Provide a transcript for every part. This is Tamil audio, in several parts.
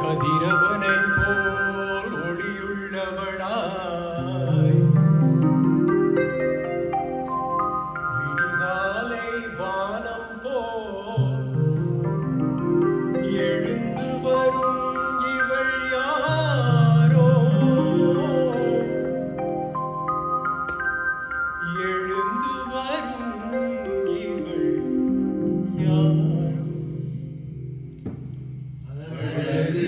கதிரவனைப் போல் ஒளியுள்ளவளாய் விடிகாலை வானம் போல் எழுந்து வரும் இவள் யாரோ எழுந்து வரும் இவள் யாரோ அழகு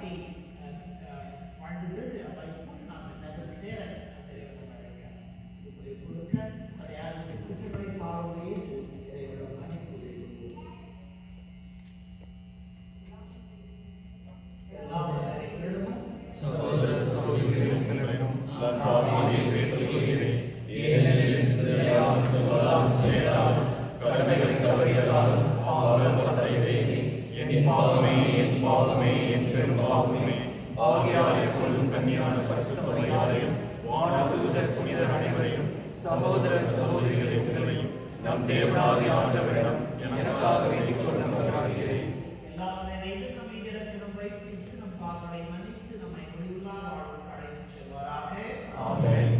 வாழ்க்கை வாழ்ந்துகிறது. வைக்கும் நாம் நகர் சேர இறைவன் அழைக்கிறார். இதுபோய் கொடுக்க யாருடைய குற்றங்களை பாவமே இறைவன் மன்னிப்பு எல்லா இடமும் சகோதர சகோதரிகளிடம் நான் பாவியை வேண்டுகிறேன். ஏனெனில் சிறியால் சொல்லால் செயலால் கடமைகளை தவறியதாலும் பாவங்களை செய்தேன். என் பாவமே என் பாவமே என் பெரும் பாவமே. ஆகையால் எப்பொழுதும் கன்னியான பரிசுத்த மரியாதையும் வானதூதர் புனிதர் அனைவரையும் சகோதர சகோதரிகளை உங்களையும் நம் தேவனாகிய ஆண்டவரிடம் எனக்காக வேண்டிக் கொள்ள மன்றாடுகிறேன். எல்லாம் நிறைந்து நம் மீது இரக்கம் வைத்து நம் பாவங்களை மன்னித்து நம்மை முடிவுள்ளா வாழ்வுக்கு அழைத்துச் செல்வாராக. ஆமென்.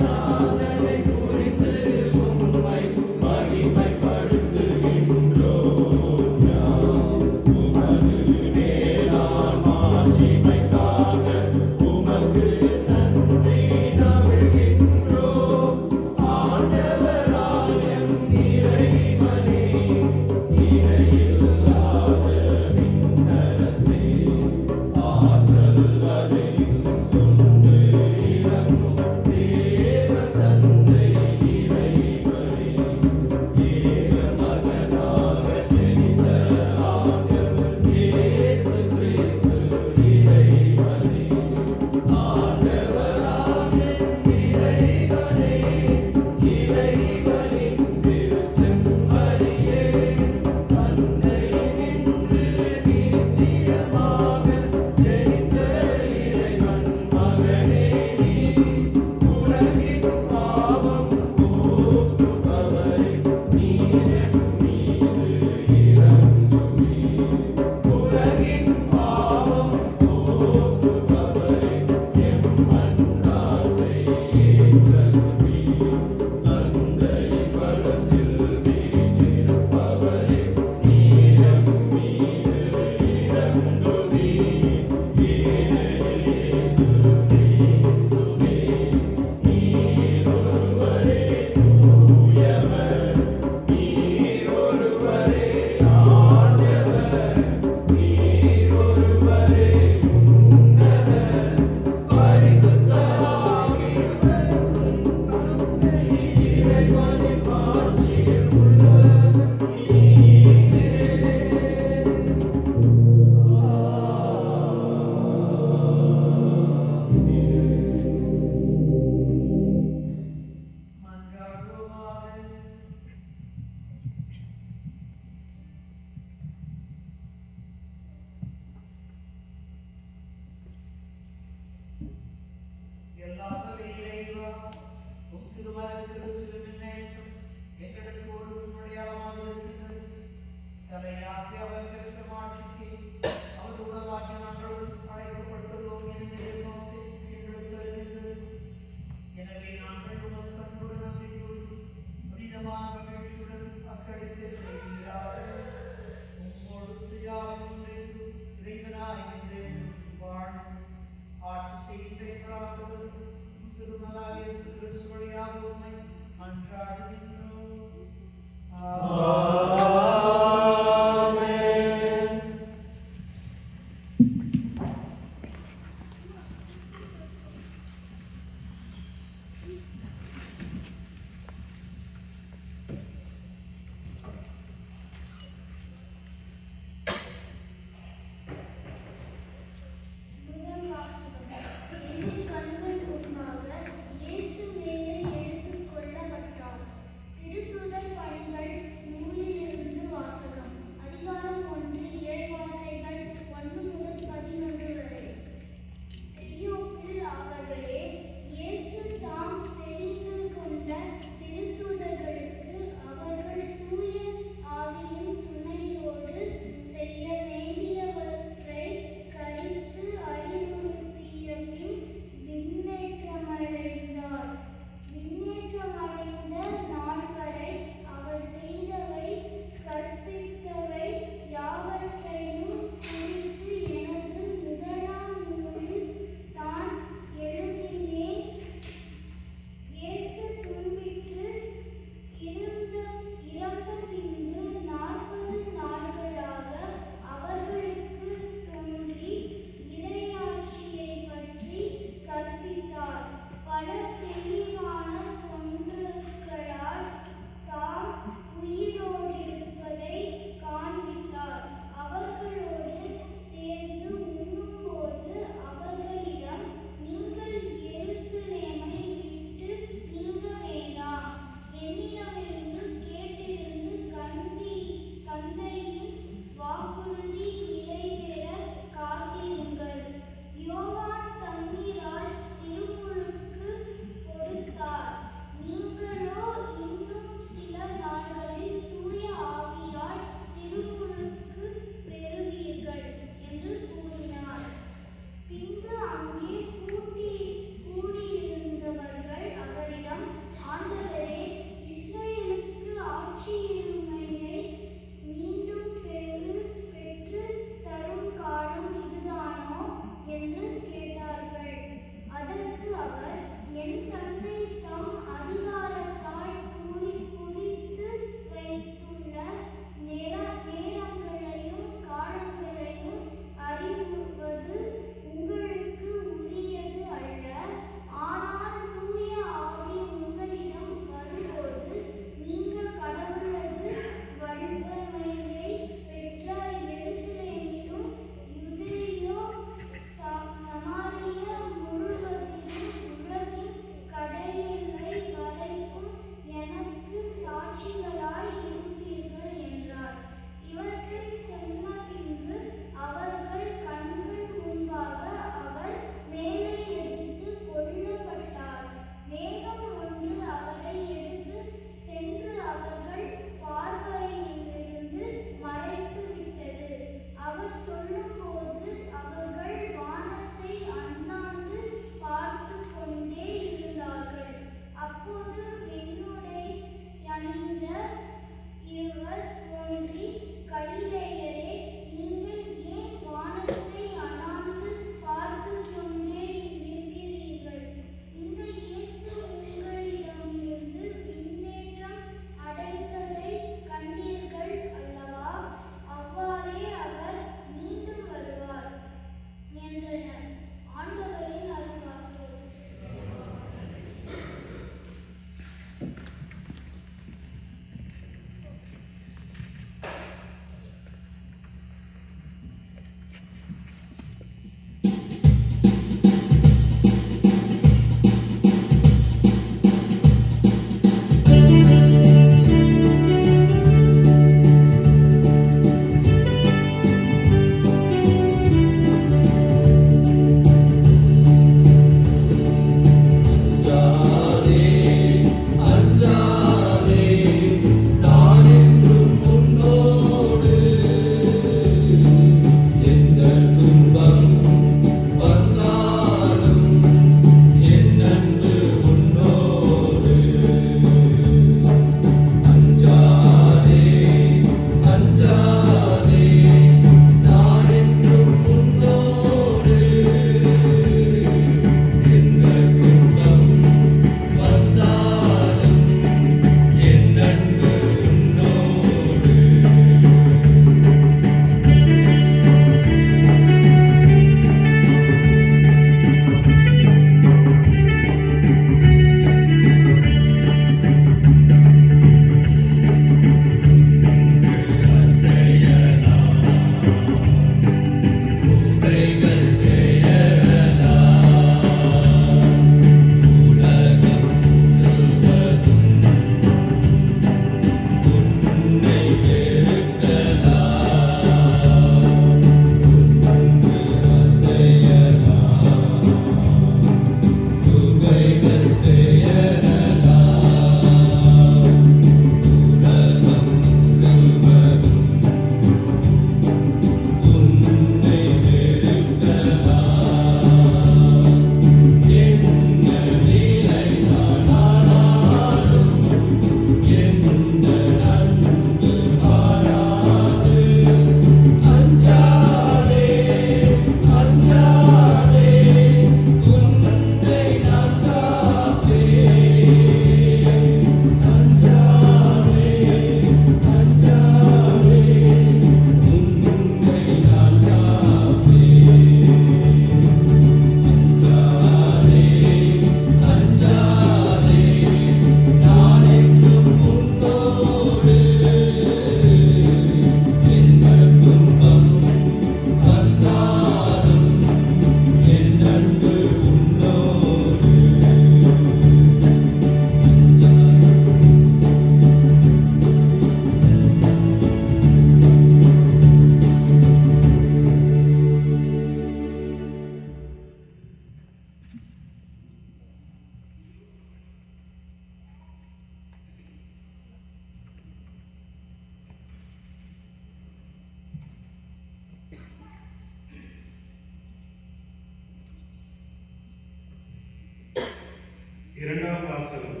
இரண்டாம் வாசகம்.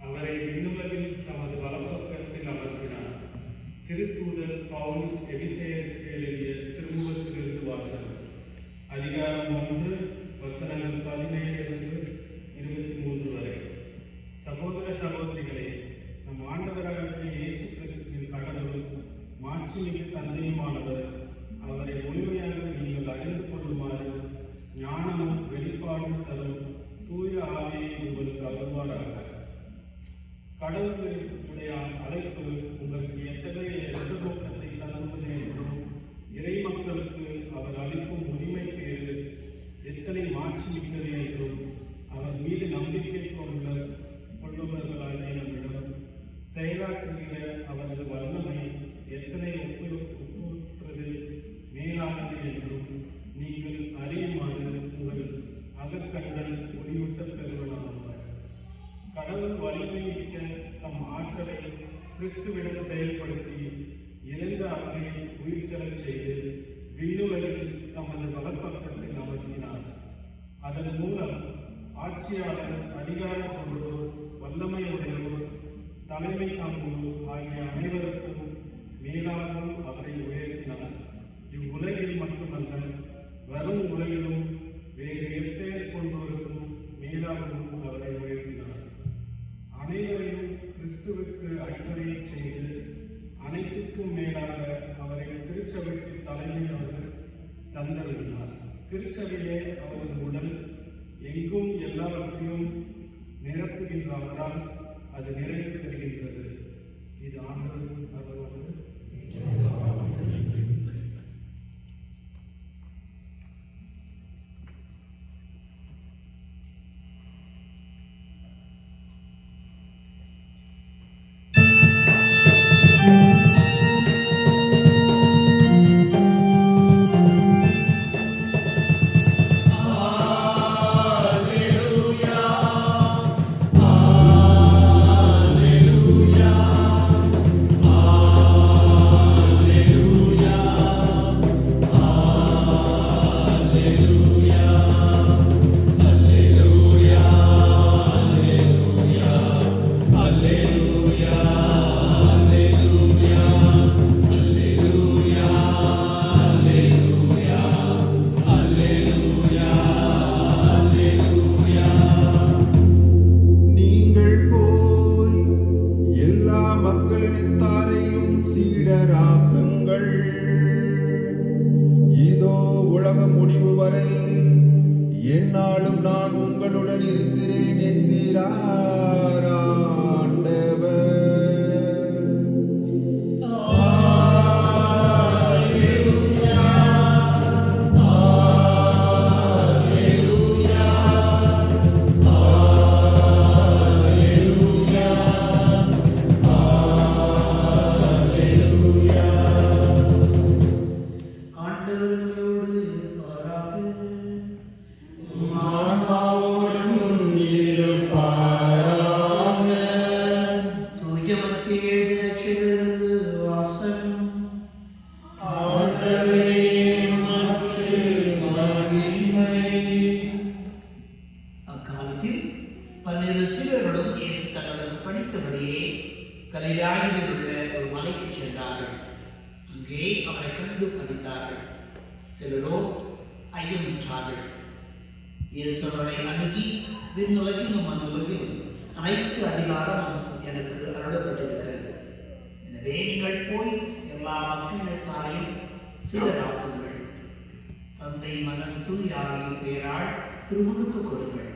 அவரை விண்ணுலகில் தமது வலப்பக்கத்தில் அமர்த்தினார். திருத்தூதர் பவுல் எபிசேயருக்கு எழுதிய திருமுகத்திலிருந்து வாசகம். அதிகாரம் 1, வசனங்கள் 17-23 வரை. சகோதர சகோதரிகளே, நம் ஆண்டவராகிய இயேசு கிறிஸ்துவின் கடவுளும் மாட்சிமிகு தந்தையுமானவர் அவரை முழுமையாக நீங்கள் அறிந்து கொள்ளுமாறு ஞானமும் வெளிப்பாடும் தரும் தூய ஆவியை உங்களுக்கு அருள்வாராக. கடவுளுடைய அழைப்பு உங்களுக்கு எத்தகைய எதிர்நோக்கத்தை தந்துள்ளது என்றும் இறை மக்களுக்கு அவர் அளிக்கும் உரிமை பேறு எத்தனை மாட்சிமிக்கது என்றும் அவர் மீது நம்பிக்கை கொள்ளுபவர்களாகிய நம்மிடம் செயலாற்றுகிற அவரது வல்லமை எத்தனை ஒப்புற்றது மேலானது என்றும் நீங்கள் அறியுமாறு உங்கள் அகக்கண்கள் ஒளியூட்ட பெறுவனாவார். கடவுள் வலிமை மிக்க தம் ஆற்றலை கிறிஸ்துவிடம் செயல்படுத்தி இறந்த அவரை உயிர்த்தெழச் செய்து விண்ணுலகில் தமது வலப்பக்கத்தில் அமர்த்தினார். அதன் மூலம் ஆட்சியாளர், அதிகாரம் கொண்டோர், வல்லமையுடையோர், தலைமை தாங்குவோர் ஆகிய அனைவருக்கும் மேலாகவும் அவரை உயர்த்தினார். இவ்வுலகில் மட்டுமல்ல, வரும் உலகிலும் வேறு எப்பெயர் கொண்டோருக்கும் மேலாகவும் அவரை உயர்த்தினார். அனைவரையும் கிறிஸ்துவுக்கு அடிப்படையை செய்து அனைத்திற்கும் மேலாக அவரை திருச்சபைக்கு தலைமையாக தந்தருளினார். திருச்சபையே அவரது உடல், எங்கும் எல்லாவற்றையும் நிரப்புகின்றவரால் அது நிறைவு பெறுகின்றது. இது ஆண்டவரின் அருள்வாக்கு. எந்நாளும் நான் உங்களுடன் இருக்கிறேன் என்கிறார் ஆண்டவர். அல்லேலூயா, அல்லேலூயா, அல்லேலூயா, அல்லேலூயா. ஆண்டவரோடு இருப்பாராக. ஆன்மாவோடும் இருப்பாராக. தூய மத்திய எழுதின நற்செய்தியிலிருந்து வாசகம். ஆண்டவரே, உமக்கு மகிமை. அக்காலத்தில் 12 சீடர்களும் இயேசு தங்களுக்கு படித்தபடியே கலிலேயாவில் உள்ள ஒரு மலைக்கு சென்றார்கள். அங்கே அவரை கண்டு படித்தார்கள். சிலரோ ஐயமுற்றார்கள். இயேசு அவரை அணுகி, விண்ணுலகிலும் மண்ணுலகிலும் அனைத்து அதிகாரமும் எனக்கு அருளப்பட்டிருக்கிறது. எனவே நீங்கள் போய் எல்லா மக்களினத்தாரையும் சீடராக்குங்கள். தந்தை, மகன், தூய ஆவியின் பெயரால் திருமுழுக்கு கொடுங்கள்.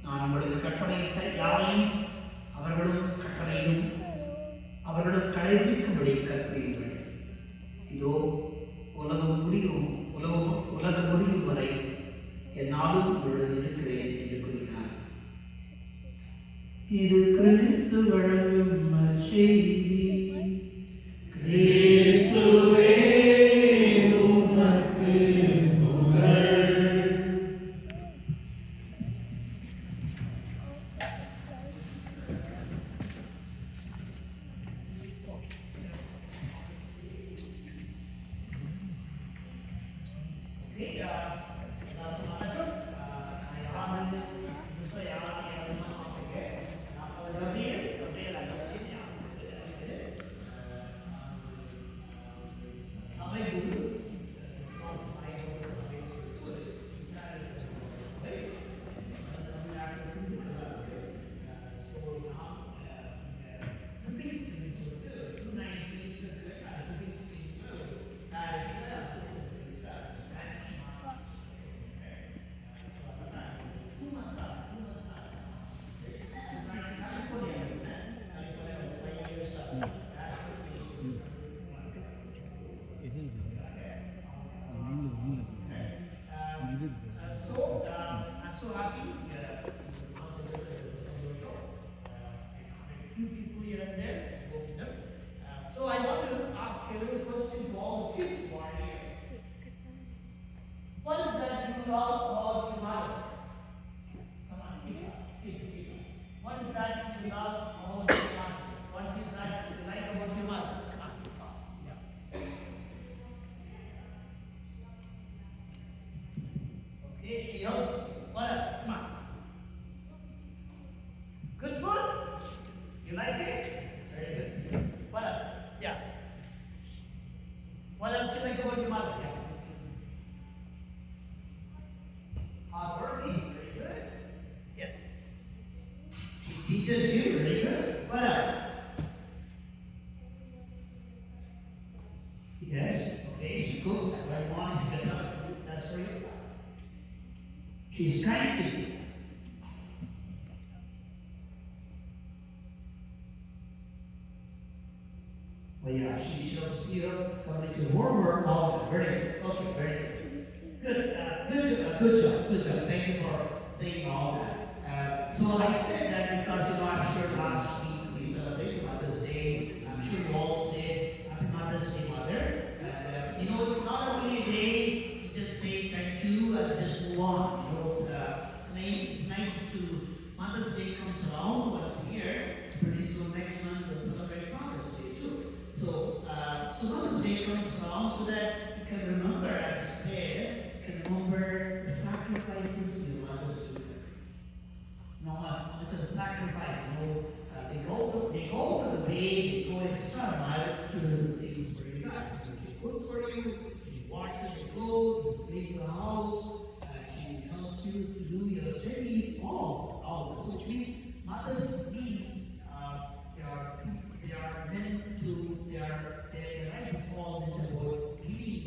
நான் உங்களுக்கு கட்டளையிட்ட யாவையும் அவர்களும் கட்டளையிடும், அவர்களும் கடைபிடிக்கும்படி கற்பியுங்கள். இதோ உலகம் முடியும் வரை என்னாலும் உங்களுடன் இருக்கிறேன் என்று கூறினார். இது கிறிஸ்து வழங்கும் நற்செய்தி. கிறிஸ்துவே, உமக்கு புகழ். Saya Hey, she helps. What else? Come on. Good food? You like it? Very good. What else? Yeah. What else you like about your mother? Yeah. Hardworking. Very good. Yes. She teaches you. Very good. What else? Yes. Okay. She cooks. Every morning she gets up. That's for you. She's kind to you. Well, yeah, she shows you coming to homework. Oh, very good. Okay, very good. Good job. Thank you for saying all that. So I said that because I'm sure last week we celebrated Mother's Day. I'm sure you all said Happy Mother's Day, Mother. It's not only a day you just say thank you and just move on. It's nice to Mother's Day comes around once a year. Pretty soon next month we'll celebrate Father's Day too. So Mother's Day comes around so that you can remember, as you said, you can remember the sacrifices your mothers do. How much of a sacrifice? They go to the day, they go extra mile to do the things for you guys. So she cooks for you, she washes your clothes, cleans the house, she helps you to do your studies, all this. Which means mothers means they are meant to, their life is all meant about giving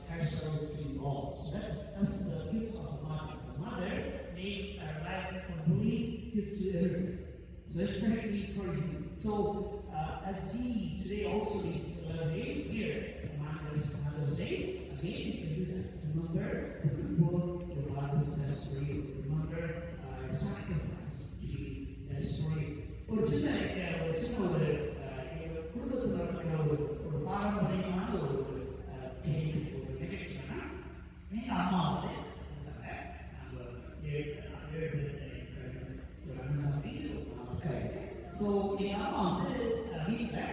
herself to you all. So that's the gift of a mother. The mother makes her life complete gift to everyone. So especially for you. So as we today also we celebrate here Mother's Day, again you can do that. Remember the good work your mothers does for you. Remember your sacrifice that's for you. ஒரு சின்ன ஒரு குடும்பத்தில் நடக்கிற ஒரு பாரம்பரியமான ஒரு செய்தி ஒரு நிகழ்ச்சினா எங்கள் அம்மா வந்து நாங்கள் ஏழு பேர் ஒரு அண்ணன் தம்பி ஒரு அக்கா இருக்கு. ஸோ எங்கள் அம்மா வந்து வீட்டில்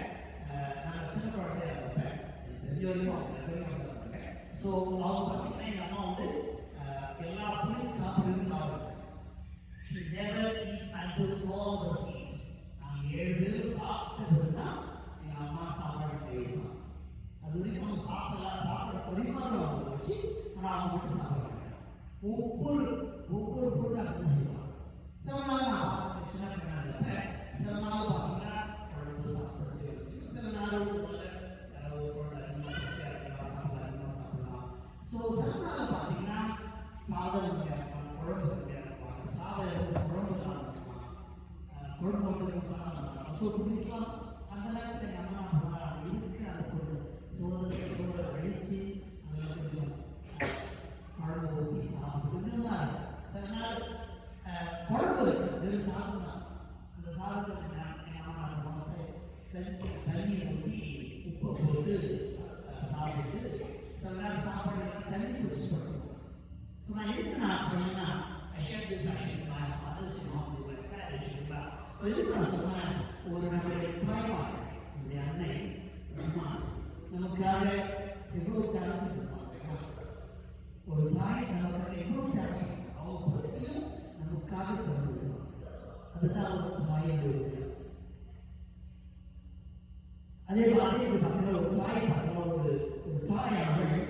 நாங்கள் சின்ன குழந்தையா இருப்பேன் தெரிஞ்ச வரைக்கும் அவங்க ஸோ அவங்க பார்த்தீங்கன்னா எங்கள் அம்மா வந்து எல்லா பிள்ளையும் சாப்பிடுவாங்க. She never eats until all the seed. நாங்கள் 7 பேரும் சாப்பிட்ட பிறகுதான் எங்கள் அம்மா சாப்பாடு தேவைப்பா. அது வரைக்கும் அவங்க சாப்பிட பரிமாறம் வச்சு ஆனால் அவங்க மட்டும் சாப்பிட மாட்டாங்க. ஒவ்வொரு பொழுது அப்படி செய்வாங்க. சில நாள் நான் சின்ன பிள்ளைங்க இருப்பேன். சில நாள் பார்த்தீங்கன்னா குழம்பு சாப்பிட செய்வாங்க. சில நாள் யாராவது குழந்தை அதிகமாக பசியாக இருக்கலாம், சாப்பிட அதிகமாக சாப்பிடலாம். ஸோ சில நாள் பார்த்தீங்கன்னா சாதம் கம்மியாக இருப்பாங்க, குழம்பு கம்மியாக இருப்பாங்க. சாதம் எடுத்து குழம்பு தான் இருக்கலாம், குழம்பு மட்டும் சாதம் இருக்கலாம். ஸோ குடிக்கலாம். அந்த நேரத்தில் எங்கள் அம்மா பண்ணுவாங்க, இருக்கிற அந்த பொருள் சோறை அழித்து அதில் கொஞ்சம் குழம்பு ஊற்றி சாப்பிட்டு தான் இருக்கும். சில நாள் குழம்பு இருக்குது, வெறும் சாதம் தான். அந்த சாதத்துக்கு எங்கள் அம்மா குழம்பு தண்ணியை ஊற்றி உப்பை போட்டு சாப்பிட்டு சில நேரம் சாப்பாடு தண்ணி குடிச்சு படுத்துவோம். ஸோ நான் எதுக்கு நான் சொன்னேன்னா ஸோ எதுக்கு நான் சொன்னேன், ஒரு நம்முடைய தாய்மார், நம்முடைய அன்னை, அம்மா நமக்காக எவ்வளோ தியாகம் பண்ணுவாங்க. ஒரு தாய் நமக்காக எவ்வளோ தியாகம், அவங்க பசியும் நமக்காக தந்துடுவாங்க. அதுதான் ஒரு தாயோட. அதே மாதிரி பார்த்தீங்கன்னா ஒரு தாய் பார்த்தீங்கன்னா ஒரு தாயானவள்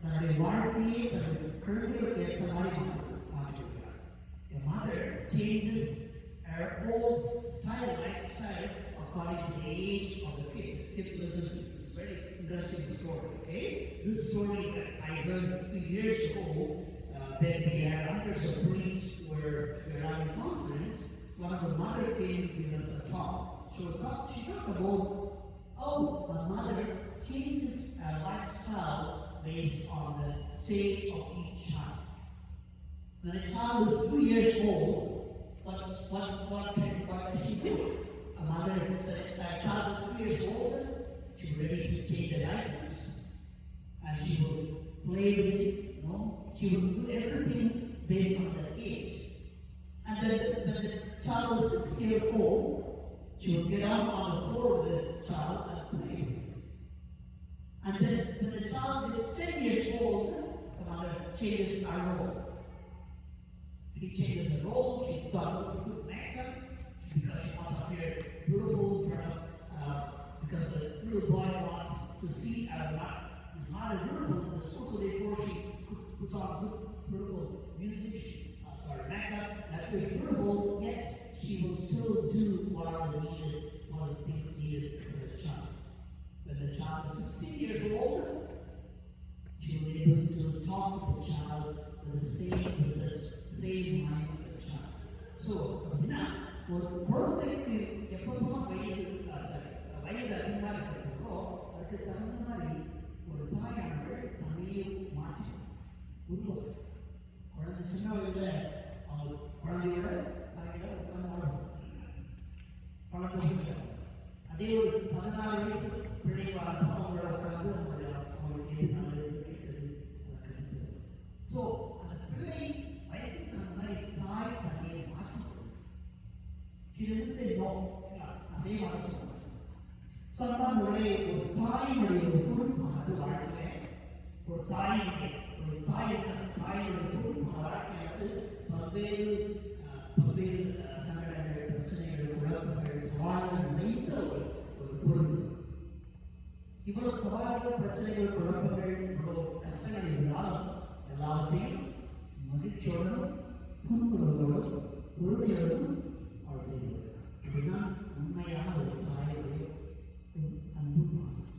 தன்னுடைய வாழ்க்கையை தன்னுடைய குழந்தைகளுக்கு ஏற்ற மாதிரி மாற்றிருக்கிறார். A mother changes her whole lifestyle according to the age of the kids. Kids listen to it. It's very interesting story. Okay, this story that I heard a few years ago when the hundreds of priests were having a conference. One of the mother came to give us a talk. She talked about how a mother changes her lifestyle based on the stage of each child. When a child is 2 years old, what does she do? A mother, a child is 2 years old, she's ready to change the diapers, and she will play with it. She will do everything based on that age. And when the child is 6 years old, she will get out on the floor with the child and play with him. And then when the child is 10 years old, the mother changes her role. He changes her role. She puts on good makeup because she wants to appear beautiful in front of, because the little boy wants to see his mother beautiful in the school, so therefore she puts on good, beautiful music, makeup, that is beautiful, yet she will still do what are the things needed for the child. When the child is 16 years old, she will be able to talk to the child with the same mind of the child. So, ஒரு குழந்தைக்கு எப்பப்பெல்லாம் வயது அதிகமாக இருக்கிறதோ அதுக்கு தகுந்த மாதிரி ஒரு தாயானவள் தன்னையே மாற்றி உருவாக்கு. குழந்தை சின்ன வயதுல அவங்க குழந்தையோட தாயோட உட்கார்ந்து குழந்தை அதே ஒரு 14 வயசு பிள்ளைங்க வரப்போ அவங்களோட உட்கார்ந்து அவங்களுக்கு எது நல்லது கெட்டது அதை கருத்து. ஸோ அந்த பிள்ளை வயசுக்கு அந்த மாதிரி தாய் தன்னையை மாற்றி நான் செய்ய மாட்டேன்னு சொல்லுவாங்க. ஸோ அந்த ஒரு தாயினுடைய ஒரு பொறுப்பானது வாழ்க்கையில ஒரு தாயினுடைய பொறுப்பான வாழ்க்கையானது பல்வேறு சங்கடங்கள், பிரச்சனைகள், குழப்பங்கள், சவால்கள் நிறைந்த ஒரு பொறுப்பு. இவ்வளவு சவால்கள், பிரச்சனைகள், குழப்பங்கள், இவ்வளவு கஷ்டங்கள் இருந்தாலும் எல்லாவற்றையும் மகிழ்ச்சியோடும் புன்முறுவலோடும் பொறுமையோடும் அவள் செய்து வருகிறார். இதுதான் உண்மையான ஒரு தாயுடைய அன்பு பாசம்.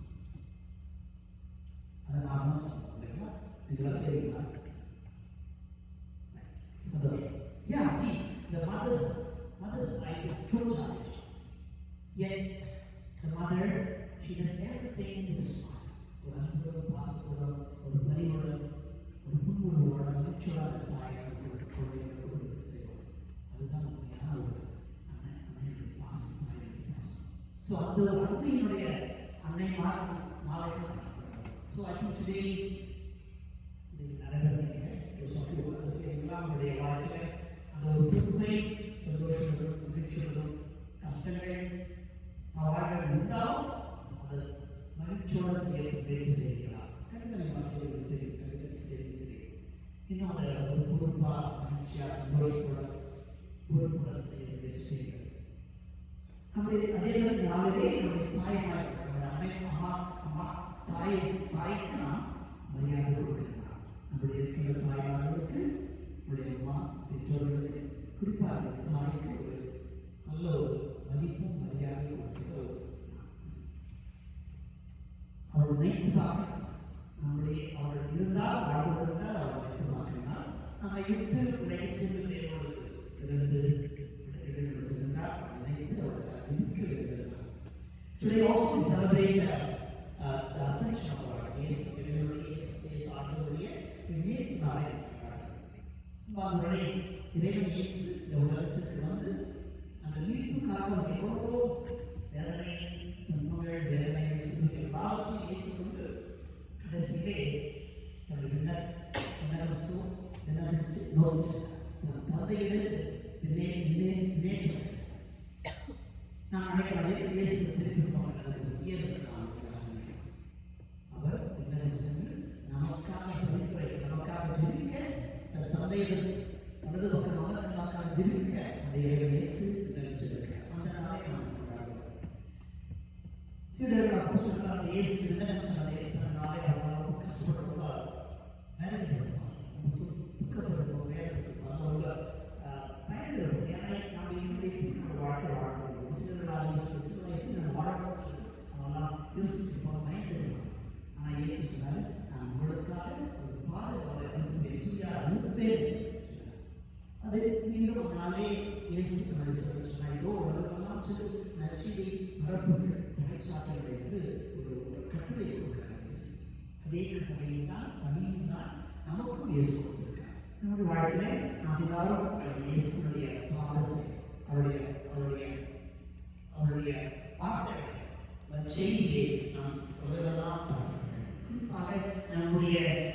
அதை நாம சொல்லுவோம் இல்லைங்களா? இதெல்லாம் செய்யலாம். Yeah, see, the mother's life is so challenging. Yet, the mother, she does everything with a smile. ஒரு அன்போட பாசத்தோட, ஒரு பரிவோட, ஒரு புன்முறுவோட, மகிழ்ச்சியோட அந்த தாயை குழந்தைகளுக்கு செய்வோம். அதுதான் உண்மையான ஒரு அன்னையுடைய பாசம், தாயுடைய பாசம். ஸோ அந்த ஒரு அன்னையினுடைய அன்னை நாளைக்கு. ஸோ I think today நம்முடைய வாழ்க்கையில அந்த ஒரு புதுமை, சந்தோஷங்களும், மகிழ்ச்சிகளும், கஷ்டங்கள், சவால்கள் இருந்தாலும் அதை மகிழ்ச்சியோட செய்ய முயற்சி செய்யலாம். கண்டிப்பாக தெரியும். இன்னும் அதை ஒரு பொறுப்பா, மகிழ்ச்சியா, சந்தோஷத்தோட, பொறுப்புடன் செய்ய முயற்சி செய்யலாம். நம்முடைய அதே மாதிரி நாளிலே நம்முடைய தாய்மார், நம்முடைய தாய்க்கு நாம் மரியாதை கொடுக்கலாம். நம்முடைய இருக்கிற தாய்மார்களுக்கு, நம்முடைய அம்மா பெற்றோர்களுக்கு, குறிப்பாக தாய்க்கு ஒரு நல்ல ஒரு மதிப்பும் மரியாதையும் கொடுக்கிற அவள் நினைத்துதான் அவள் இருந்தால், வாழ்ந்திருந்தால் அவள் நினைத்துதான். நம்மை விட்டு விலகி சென்று தேவனுக்கு இருந்து சென்றால் நினைத்து அவளுக்கு இருக்க வேண்டும். Today also we celebrate the ascension of our Lord. Yes, ஆண்டவருடைய மீட்பு நாளை கொண்டாடுகிறோம். இறைவன் இயேசு இந்த உலகத்திற்கு வந்து அந்த மீட்புக்காக எவ்வளவோ வேதனை, துன்பங்கள், வேதனைகள், சிறுமைகள் எல்லாவற்றையும் ஏற்றுக்கொண்டு கடைசியிலே விண்ணப்பிச்சு நோச்சு தந்தையிடம் முன்னேற்றம். நான் நினைக்கிறேன் இயேசு திருப்பி நல்லது அவர் விண்ணப்பம் சென்று நமக்காக பதித்து வைக்க, நமக்காக ஜெபிக்க, தந்தையிடம் வலது பக்கம் நமக்காக ஜெபிக்க அந்த இயேசு நினைச்சிருக்கிறார். அந்த நாளை நாம் கொண்டாடுகிறோம். சீடர்கள் அப்போஸ்தலர்கள் அந்த இயேசு விண்ணப்பம் சொன்ன நாளை அவங்க கஷ்டப்படுவார், வேதனைப்படுவார், துக்கப்படுவார், வேதனைப்படுவார், அவங்க பயந்து இருக்கும். ஏன்னா நாம் எப்படி நம்ம வாழ்க்கை வாழணும், சிலர்களால் எப்படி நம்ம வாழணும் அவங்களாம் யோசிச்சு போன பயந்து இருப்பாங்க. ஆனால் இயேசு சொன்னார், நான் உங்களுக்காக ஒரு பாதுகாவலை அனுப்பேன். அது மீண்டும் ஒரு நாளே இயேசு சொன்னார், இதோ உலகமெல்லாம் சென்று நற்செய்தியை பரப்புங்கள், பறைசாற்றுங்கள் என்று ஒரு கட்டுரை கொடுக்கிறார். அதே கட்டுரையில் தான், பணியில் தான் நமக்கும் இயேசு கொடுத்திருக்கிறார். நம்முடைய வாழ்க்கையில நாம் எல்லாரும் இயேசுடைய பாதத்தை, அவருடைய வார்த்தைகளை, செய்தியை நாம் உலகெல்லாம் பார்க்கிறோம். குறிப்பாக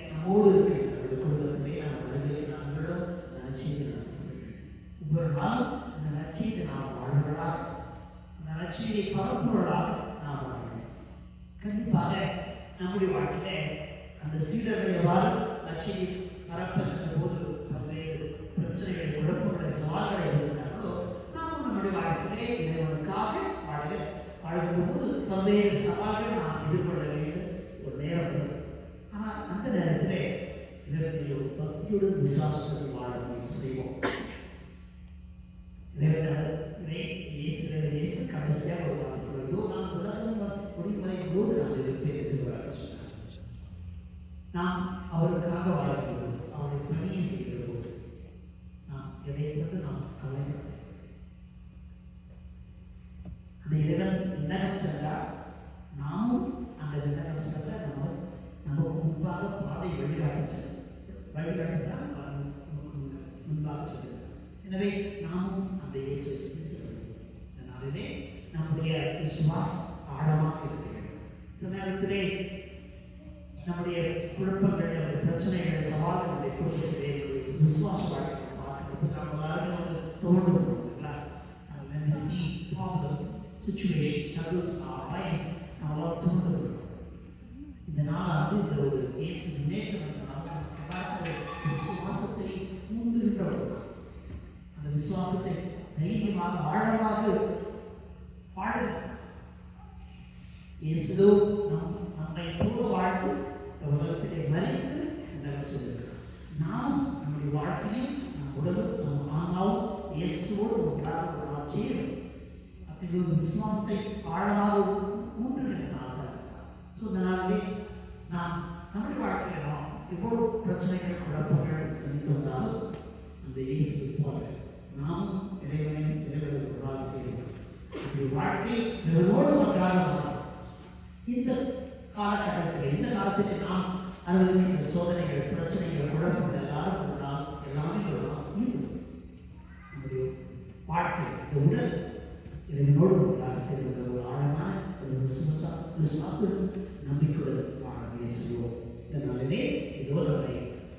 நம்மோடு இருக்கிற குடும்பத்திலே நம்மளிடம் நற்செய்தி நடத்துகிறோம். ஒவ்வொரு நாளும் இந்த நற்செய்தி நாம் வாழ்வர்களாக, அந்த நற்செய்தியை பரப்புவர்களாக நாம் வாழ்கிறோம். கண்டிப்பாக நம்முடைய வாழ்க்கையில அந்த சீடர்கள் எவ்வாறு நற்செய்தி பரப்ப சென்ற போது பல்வேறு பிரச்சனைகளை சவால்களை எதிர்க்கிறார்களோ நாம் நம்முடைய வாழ்க்கையிலே இறைவனுக்காக வாழும்போது பல்வேறு சவால்களை நாம் எதிர்கொள்ள வேண்டும் ஒரு நேரம் வரும். ஆனால் அந்த நேரத்திலே இதற்கு ஒரு பக்தியோடு விசுவாசத்தோடு வாழ முயற்சி செய்வோம். இயேசு கடைசியாக ஒரு வார்த்தை பொழுதோ நான் உலகம் குடிமுறைகளோடு நான் இருப்பேன் என்று சொன்னார். நாம் அவருக்காக வாழ்கிறோம், அவருடைய பணியை செய்கிற போது நாம் எதை கொண்டு நாம் கவலைப்பட அந்த இறைவன் விண்ணகம் சென்றால் நாமும் அந்த விண்ணகம் செல்ல நமக்கு முன்பாக பாதை வழிகாட்டுதான் நமக்கு முன்பாக சொல்லுங்கள். எனவே நாமும் அந்த இயேசு இந்த நாளிலே நம்முடைய விசுவாசம் ஆழமாக இருக்க வேண்டும். சில நேரத்திலே நம்முடைய குழப்பங்கள், நம்முடைய பிரச்சனைகள், சவால்கள், நம்முடைய குடும்பத்திலே விசுவாச வாழ்க்கை நாம் எல்லாருமே வந்து தோண்டு போகிறோம்ங்களா? when we see problem, situations, struggles, நம்மளால தோண்டு போகிறோம். இந்த நாள் இந்த ஒரு இயேசு முன்னேற்றம் விசுவாசத்தை முந்துகின்றவர்கள் அந்த விசுவாசத்தை தைரியமாக ஆழமாக வாழ இயேசு நம்மை போல வாழ்ந்து இந்த உலகத்திலே மறித்து என்று சொல்லியிருக்கிறார். நாம் நம்முடைய வாழ்க்கையில் நம் உடலும் நம் ஆன்மாவும் இயேசுவோடு ஒன்றாக ஒரு நாள் சேரும். அப்படி ஒரு விசுவாசத்தை ஆழமாக ஊன்றுகின்ற நாள் தான். ஸோ இந்த நாளிலே நாம் நம்முடைய வாழ்க்கையில் நாம் எவ்வளவு பிரச்சனைகள், குழப்பங்கள் சந்தித்து வந்தாலும் அந்த இயேசு போல நாமும் இறைவனுக்கு ஒரு நாள் செய்வோம். நம்முடைய வாழ்க்கை இறைவனோடு ஒன்றாக மாறும். இந்த காலகட்டத்தில் இந்த காலத்தில் நாம் அனுபவிக்கின்ற சோதனைகள், பிரச்சனைகள், குழப்பங்கள் எல்லாரும் ஒரு நாள் எல்லாமே ஒரு நாள் இது நம்முடைய வாழ்க்கை இந்த உடல் இறைவனோடு ஒன்றாக சேர்ந்த ஒரு ஆழமான ஒரு விசுவாசத்துடன் நம்பிக்கையுடன் வாழ முயற்சிவோம். இந்த நாளிலே இதோ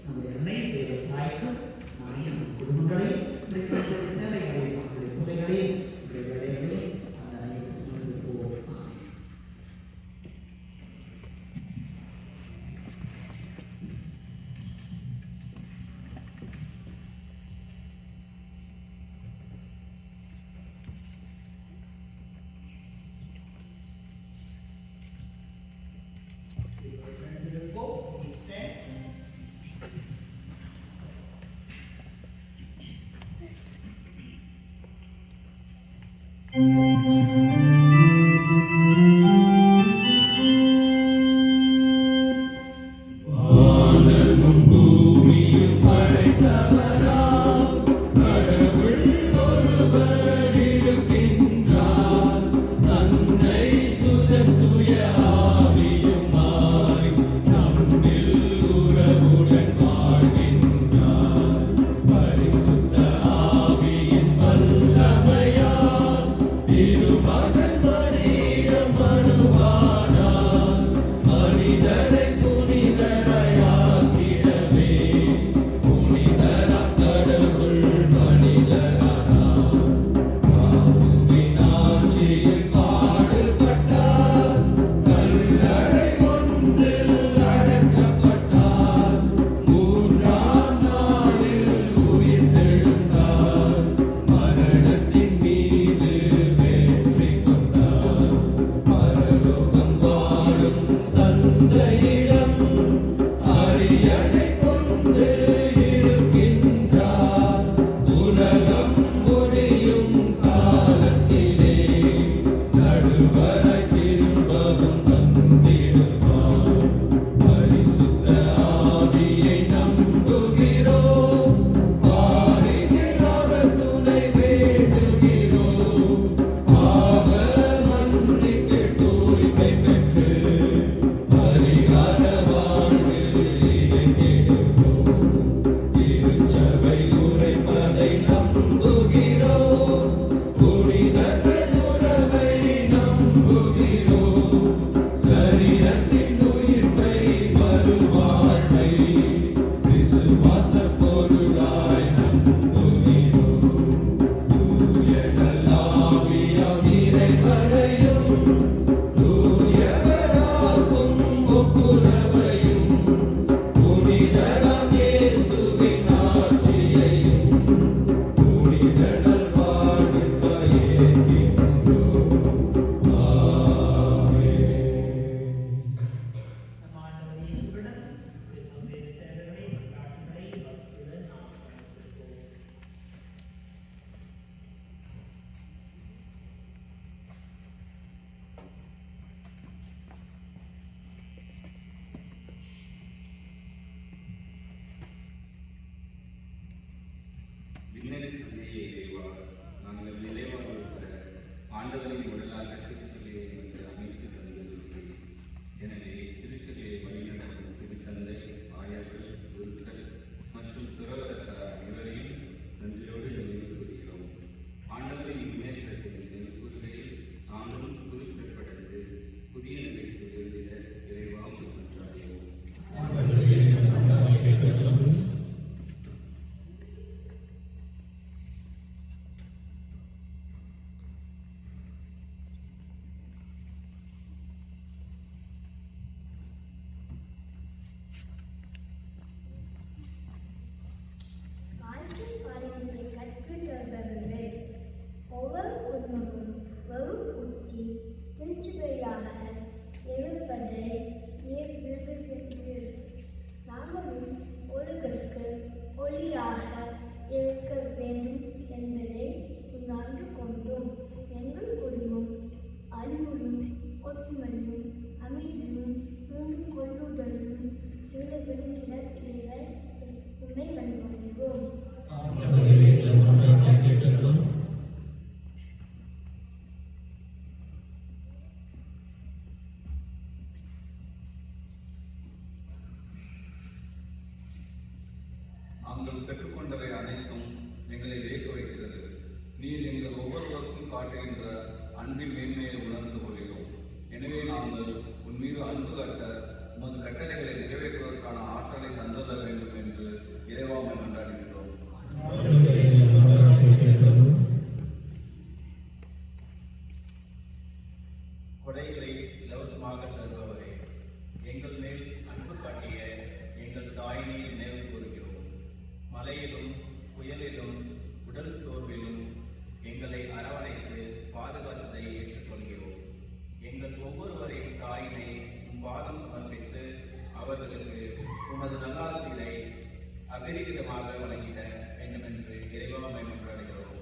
நம்முடைய அன்னை தேவ தாய்க்கும் நம்மையும் நம் குடும்பங்களையும் தேவைகளையும் நம்முடைய பிள்ளைகளையும் நம்முடைய வேலைகளையும் அந்த அன்னையை சமர்ப்பிப்போம். வானமும் பூமியும் படைத்தவராம் கடவுள் ஒருவர் இருக்கின்றார். தன்னை சுதத்துய ஆவியுமாய் நம்மில் உறவுடன் வாழ்கின்றார். பரிசுத்த ஆவியின் வல்லமையால் திருமகன் மரியிடம் மனுவானார். மனிதரை புனிதரையாக்கிடவே புனிதராம் கடவுள் மனிதரானார். பாவத்தின் ஆட்சியில் பாடுபட்டார். கல்லறை ஒன்றில் அடக்கப்பட்டார். மூன்றாம் நாளில் உயிர்த்தெழுந்தார். மரணத்தின் மீது வெற்றி கொண்டார். பரலோகம் வாழும் தந்தையிடம் அரியணை கொண்டு இருக்கின்றார். உலகம் முடியும் காலத்திலே நடுவரை திரும்பவும் வந்திடுவார். பரிசுத்த ஆவியை நம்புகிறோம். பாரினில் அவர் துணை வேண்டுகிறோம். பாவ மன்னிப்பு தூய்மை பெற்று பரிகார வாழ்வில் இணைந்து நாங்கள் பெற்றுக்கொண்டவை அனைத்தும் எங்களை வியக்க வைக்கிறது. நீர் எங்கள் ஒவ்வொருவருக்கும் காட்டுகின்ற அன்பின் மேன்மையை உணர்ந்து கொள்கிறோம். எனவே நாங்கள் உன் மீது அன்பு காட்ட உமது கட்டளைகளை நிறைவேற்றுவதற்கான ஆற்றலை தந்துள்ள வேண்டும் என்று இறைவாமை கொண்டாடுகின்றோம். கொடைகளை இலவசமாக தருபவரே, எங்கள் மேல் அன்பு காட்டிய எங்கள் தாயினை நினைவு கூறுகிறோம். மலையிலும் புயலிலும் உடல் சோர்விலும் எங்களை அரவணைத்து பாதுகாத்ததை ஏற்றுக்கொள்கிறோம். எங்கள் ஒவ்வொருவரின் தாயினை உம் பாதம் சமர்ப்பித்து அவர்களுக்கு உமது நல்லாசிரை அபரிவிதமாக வழங்கிட வேண்டுமென்று இறைவாமை கொண்டாடுகிறோம்.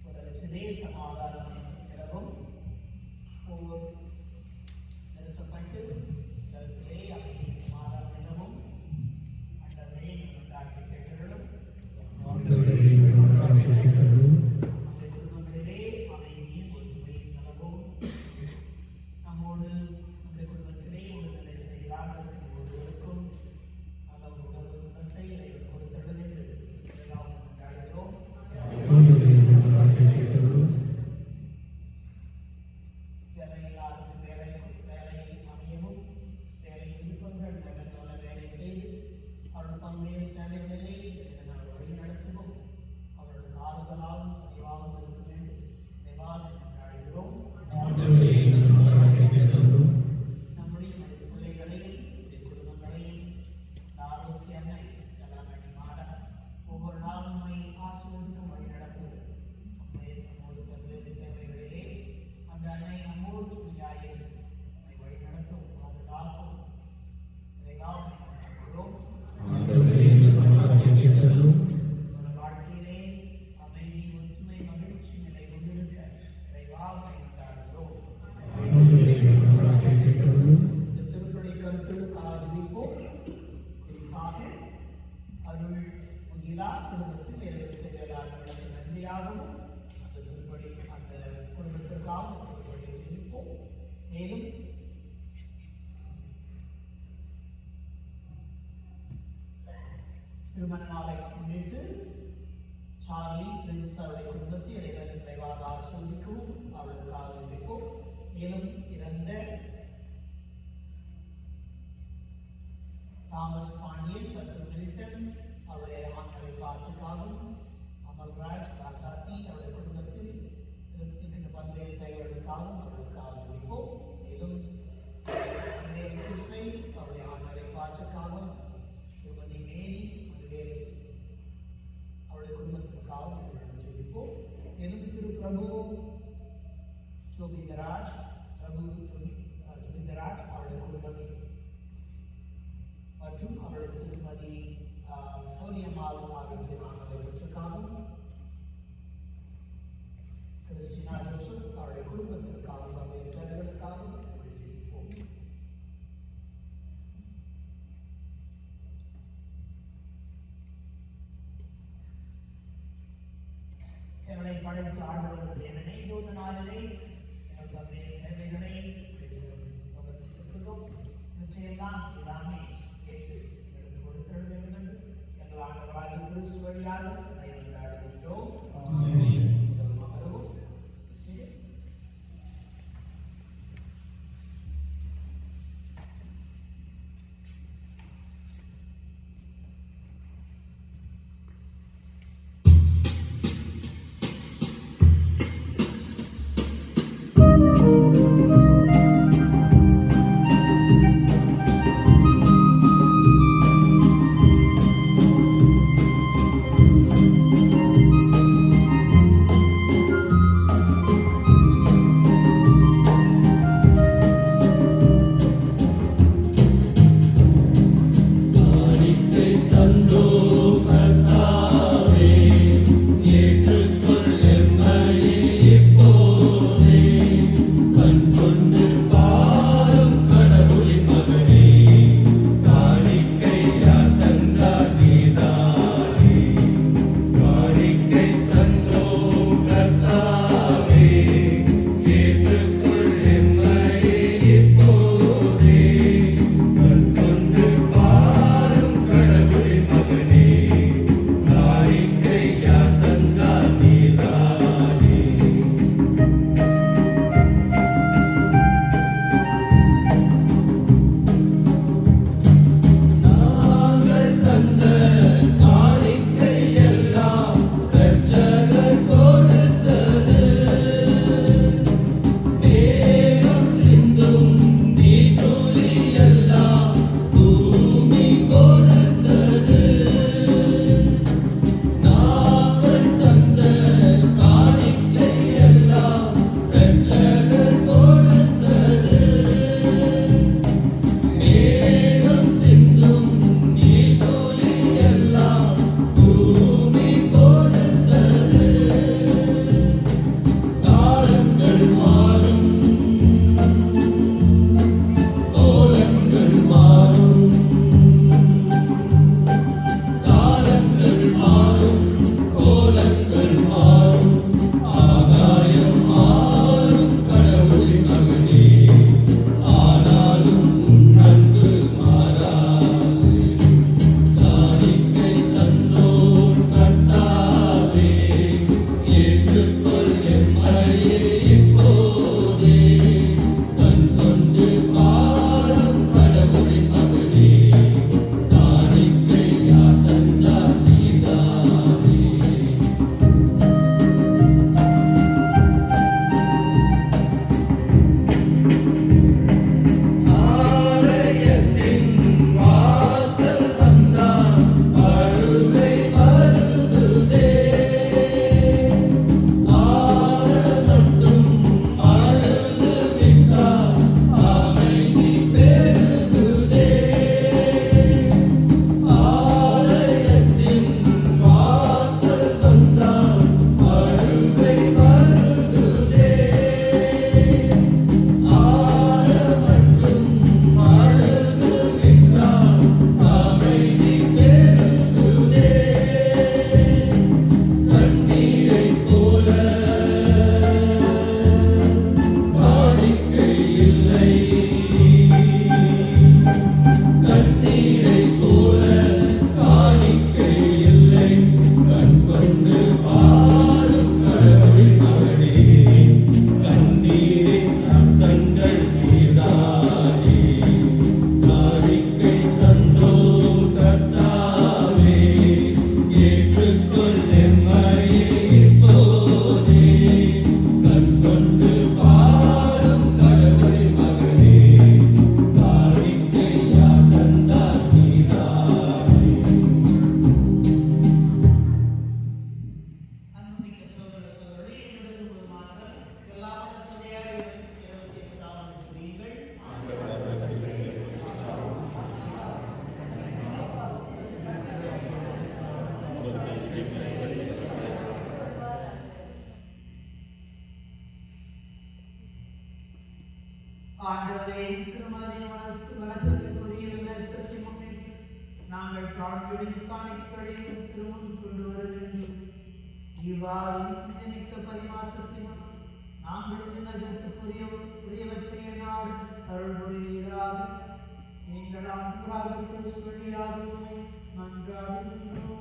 உலகத்திலே சமாதானம் நிலவும் போர் நிறுத்தப்பட்டு உலகத்திலே அமைதி சமாதானம் நிலவும் அண்டவரே நீங்கள் காட்டி கேட்டவர்களும் குடும்பங்களிலே அமைதியும் ஒற்றுமையும் நிலவும் நம்மோடு நம்முடைய குடும்பத்திலே உடல்நிலை செய்கிறார்கள் ஒருவருக்கும் நல்ல ஒரு குடும்பத்தை கொடுத்தது என்று கொண்டாடுகிறோம். வேலையில்லாதவருக்கு வேலை அமையவும், வேலை விருப்பங்கள் நல்ல வேலை செய்து அவர்கள் பல்வேறு தேவைகளை நாங்கள் வழி நடத்தவும், அவர்களுக்கு ஆறுதலாகவும் அறிவாகவும் இருக்க வேண்டும். இதைவால் கொண்டாடுகிறோம். நம்முடைய மனித பிள்ளைகளையும் குடும்பங்களையும் ஆரோக்கியமை மாட ஒவ்வொரு நாளும் நம்மை ஆசிரியருக்கும் வழி நடத்துவது நம்மோடு பல்வேறு தேவைகளிலே அந்த அன்னை நம்மோடு நியாயம் நம்மை வழி நடத்தும் பாதுகாக்கும் இதைதான் கொள்கிறோம். வாழ்க்கையிலே அமைதி ஒற்றுமை மகிழ்ச்சி நிலை கொண்டிருக்க இதைவாக கொண்டாடுகிறோம். இந்த திருப்பணி கருத்துக்காக விதிப்போம். குறிப்பாக அருள் உயிரா குடும்பத்தில் ஏற்பு செய்யலாளர்களுக்கு நன்றியாகவும் அந்த திருப்பணி அந்த குடும்பத்திற்காக திருப்பணி விதிப்போம். மேலும் திருமண நாளை முன்னிட்டு சார்லி பிரின்ஸ் அவருடைய குடும்பத்தை இறைவன் விரைவாக ஆஸ்வதிக்கவும் அவர்களுக்காக விதிப்போம். மேலும் இறந்த தாமஸ் பாண்டியன் மற்றும் மில்டன் அவருடைய ஆண்களை பார்த்துக்காகவும் அமல்ராஜ் ராசாத்தி அவருடைய குடும்பத்தில் இருக்கின்ற பல்வேறு தைவர்களுக்காகவும் அவர்களுக்காக விதிப்போம். மேலும் சுசை அவருடைய ஆண்களை பார்த்துக்காகவும் திருமதி மேரி பல்வேறு அவருடைய குடும்பத்திற்காகவும் விதிப்போம். மேலும் திரு பிரபு ஜோகிந்தராஜ் ஜோகிந்தராஜ் அவருடைய குடும்பத்தை மற்றும் அவரது திருமதி சோனியம்மாவும் ஆகியோருக்காகவும் கிறிஸ்டினா ஜோசப் அவருடைய குடும்பத்திற்காகவும் பல்வேறு தேவைகளுக்காகவும் விதிப்போம். எங்களை படைத்து ஆடுவது தேவனை தூத நாளிலே எங்கள் பல்வேறு தேவைகளை நிச்சயம்தான் எல்லாமே கேட்டு எங்களுக்கு கொடுத்திட வேண்டும் என்று எங்கள் ஆண்டவராகிய கிறிஸ்து வழியாக கொண்டாடுகின்றோம். ஆண்டவரே திருமதி வணக்கத்திற்குரியவர்களை பற்றி முன்னிட்டு நாங்கள் தாழ்வுடன் காணிக்களையும் திருமணம் கொண்டு வர வேண்டும். இவ்வாறு நியமித்த பரிமாற்றத்தின் நாங்கள் இந்த நகரத்துக்குரியவற்றை நாடு அருள் புரிவீராக. நீங்கள் அன்பாக சொல்லியாகவே மன்றாடுகின்றோம்.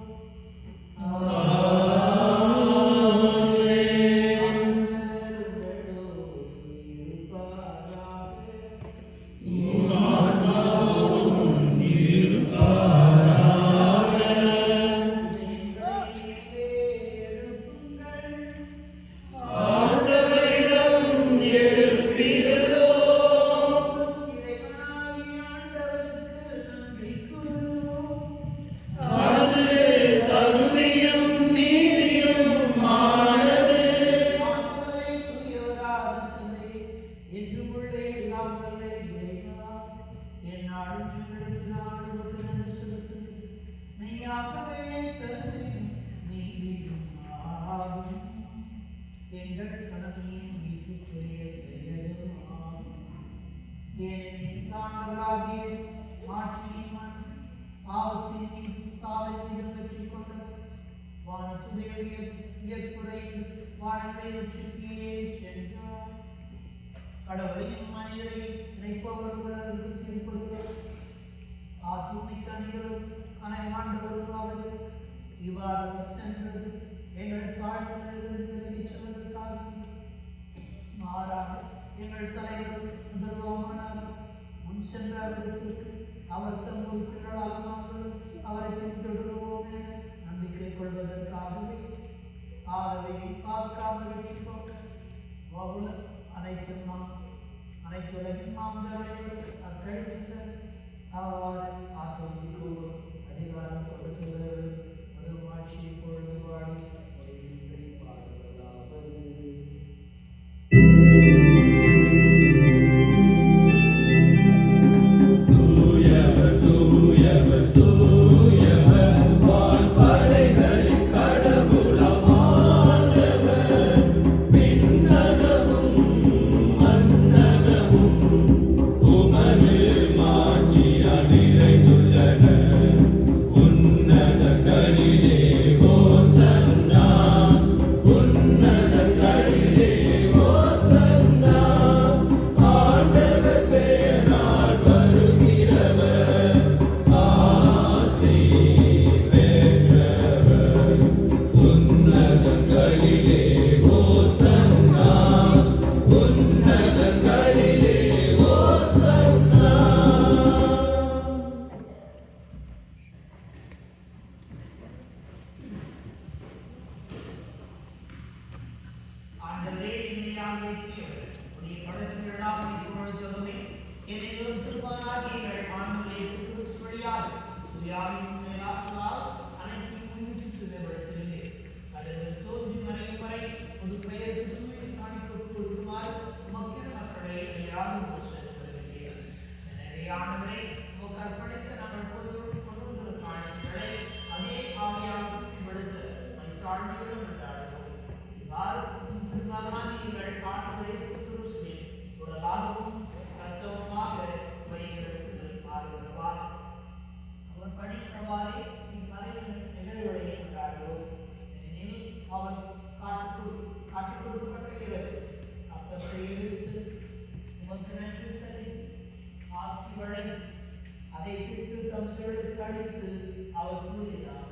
கடவுளையும் மனிதரை நினைப்பவர்களுக்கு ஏற்படுகிறார். ஆத்துமிக்க அணிகளும் அனைவாண்டவர்களாவது இவ்வாறு சென்றது எங்கள் தாழ்வுகளிலிருந்து விலகிச் செல்வதற்காக. மாறாக எங்கள் தலைவர் முதல்வரான முன் சென்ற இடத்திற்கு அவர் தம் உறுப்பினர்களாக நாங்கள் அவரை பின்தொடருவோம் என நம்பிக்கை கொள்வதற்காகவே. ஆகவே பாஸ்காமல் வெற்றி போக்க அனைத்து உலகின் மாந்தர்களையும் அக்களிக்கின்ற அவ்வாறு ஆத்தோலிக்கோர் அதிகாரம் கொடுத்துள்ளவர்கள் முதல் ஆட்சியை பொழுது வாடி பாடுவதாவது. தூயவர் தூயவர் தூயவர் வான்படைகளின் கடவுளாம் ஆண்டவர். விண்ணகமும் மண்ணகமும் உமது மாட்சியால் நிறைந்துள்ளன. உன்னதங்களிலே ஓசன்னா, உன்னதங்களிலே ஓசன்னா. ஆண்டவர் பெயரால் வருகிறவர் ஆசி பெற்றவர். உன்னதங்களிலே ஓசன்னா, உன்னதங்களிலே ஓசன்னா. ஆண்டவரே இனிமையான வேண்டியவர் உடைய படைப்புகளெல்லாம் இப்பொழுதுமே என்னிடம் திருப்பாராக எங்கள் ஆண்டவரே இயேசு கிறிஸ்து வழியாக துயாவின் செயலாற்றலால் அனைத்தையும் உயிர்ப்பித்து மேம்படுத்தினேன். அதற்கு தோன்றி மறையும் வரை பொது பெயருக்கு தூய் காணிக்கொண்டு கொடுக்குமாறு மக்கள் மக்களை யாரும் செலுத்துகிறேன். எனவே ஆண்டவரே உமக்கு அர்ப்பணித்த நாங்கள் கொண்டு வந்த காணிக்கைகளை அதே ஆவியாக விடுத்த தாழ்மையுடன் கொண்டாடுவோம். இவ்வாறு நீங்கள் ஆண்டவரை கிறிஸ்துவின் உடலாகவும் இரத்தமுமாக வழிநடத்துவது ஆளுநர். அவர் படித்தவாறே இம்மறையின் நிகழ்வுகளை கொண்டாடுவோம். ஏனெனில் அவர் காட்டிக் கொடுக்கப்பட்டிருக்கிறது. அப்பத்தை எடுத்து உமக்கு நன்றி செலுத்தி ஆசி வழங்கி அதை விட்டு தம் சொல்லுக்கு அளித்து அவர் கூறினார்,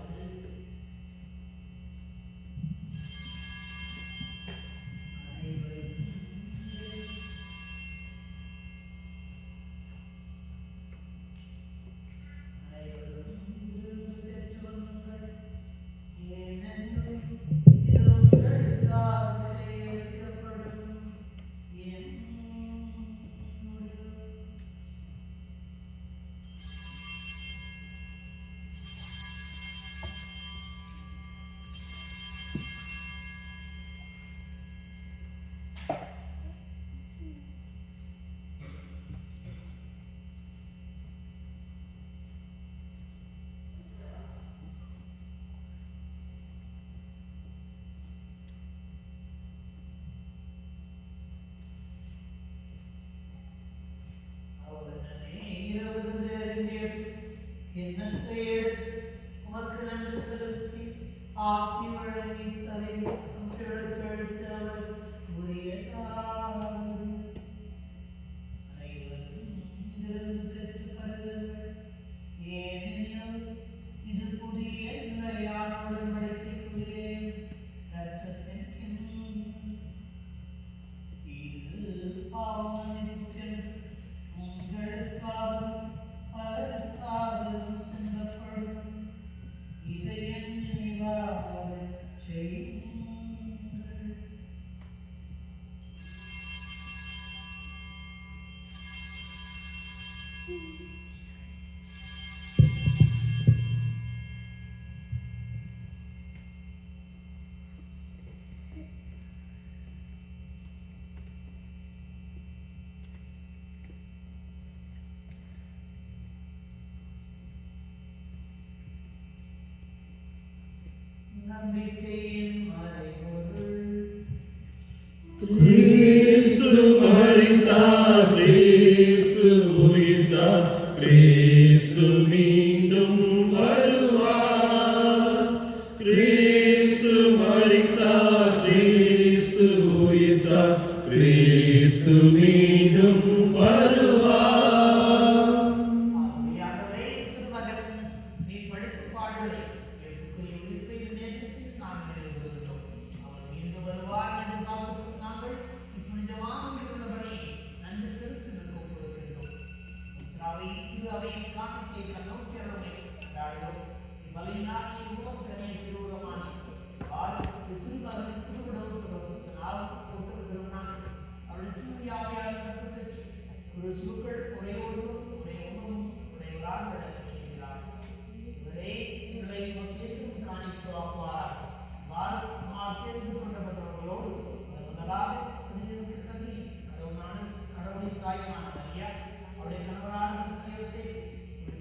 ஆசி வழங்கி தலை கழுத்தவர் உரியதாகும். அனைவரும் இதிலிருந்து பெற்றுப் பருகுங்கள். ஏனெனில் இது புதிய நிலையான உடன்படிக்கைக்குரிய இரத்தத்தின் கிண்ணம். இது பாவமன்னிப்புக்கென்று உங்களுக்காகவும் பலருக்காகவும் சிந்தப்படும். இதை என் நினைவாகச் செய்யுங்கள். நம்பிக்கையின் மறைபொருள். கிறிஸ்து மரித்தார், கிறிஸ்து உயிர்த்தார், கிறிஸ்து மீண்டும் வருவார். கிறிஸ்து மரித்தார், கிறிஸ்து உயிர்த்தார், கிறிஸ்து மீண்டும் வருவார். ஆண்டவரே, திருமகன் நீர் படைத்த பாடுகளை எங்களுடைய உயிர்ப்பை நேரத்தில் நாங்கள் நினைவுகூர்கிறோம். அவர் மீண்டும் வருவார் என்று காத்திருக்கும் நாங்கள் இப்புனிதமான உயிருள்ளவரை நன்றி செலுத்தி நிற்கும் கொடுக்கின்றோம். உற்சாவை திரு அவையின் காணிக்கை கண்ணோக்கி அருளை கொண்டாடுகிறோம். இவ்வலையினால் நீ உலகம் தனியை திருவுலமான திருமகனின் திருவிடத்தினால் போட்டிருக்கிறோம். அவருடைய தூயாவையால் கற்று ஒரு சுருக்கள் உரையோடுதும் உரையோடும் உரையோரால் விளக்கச் செய்கிறார். இவரே இவளை மக்களுக்கும் காணிக்குவார். தேர்ந்து கொண்டவர்களோடு முதலாக புனிதமிக்கதி கடவுளின் தாயமான மரியா, அவருடைய கணவரான யோசேப்பு,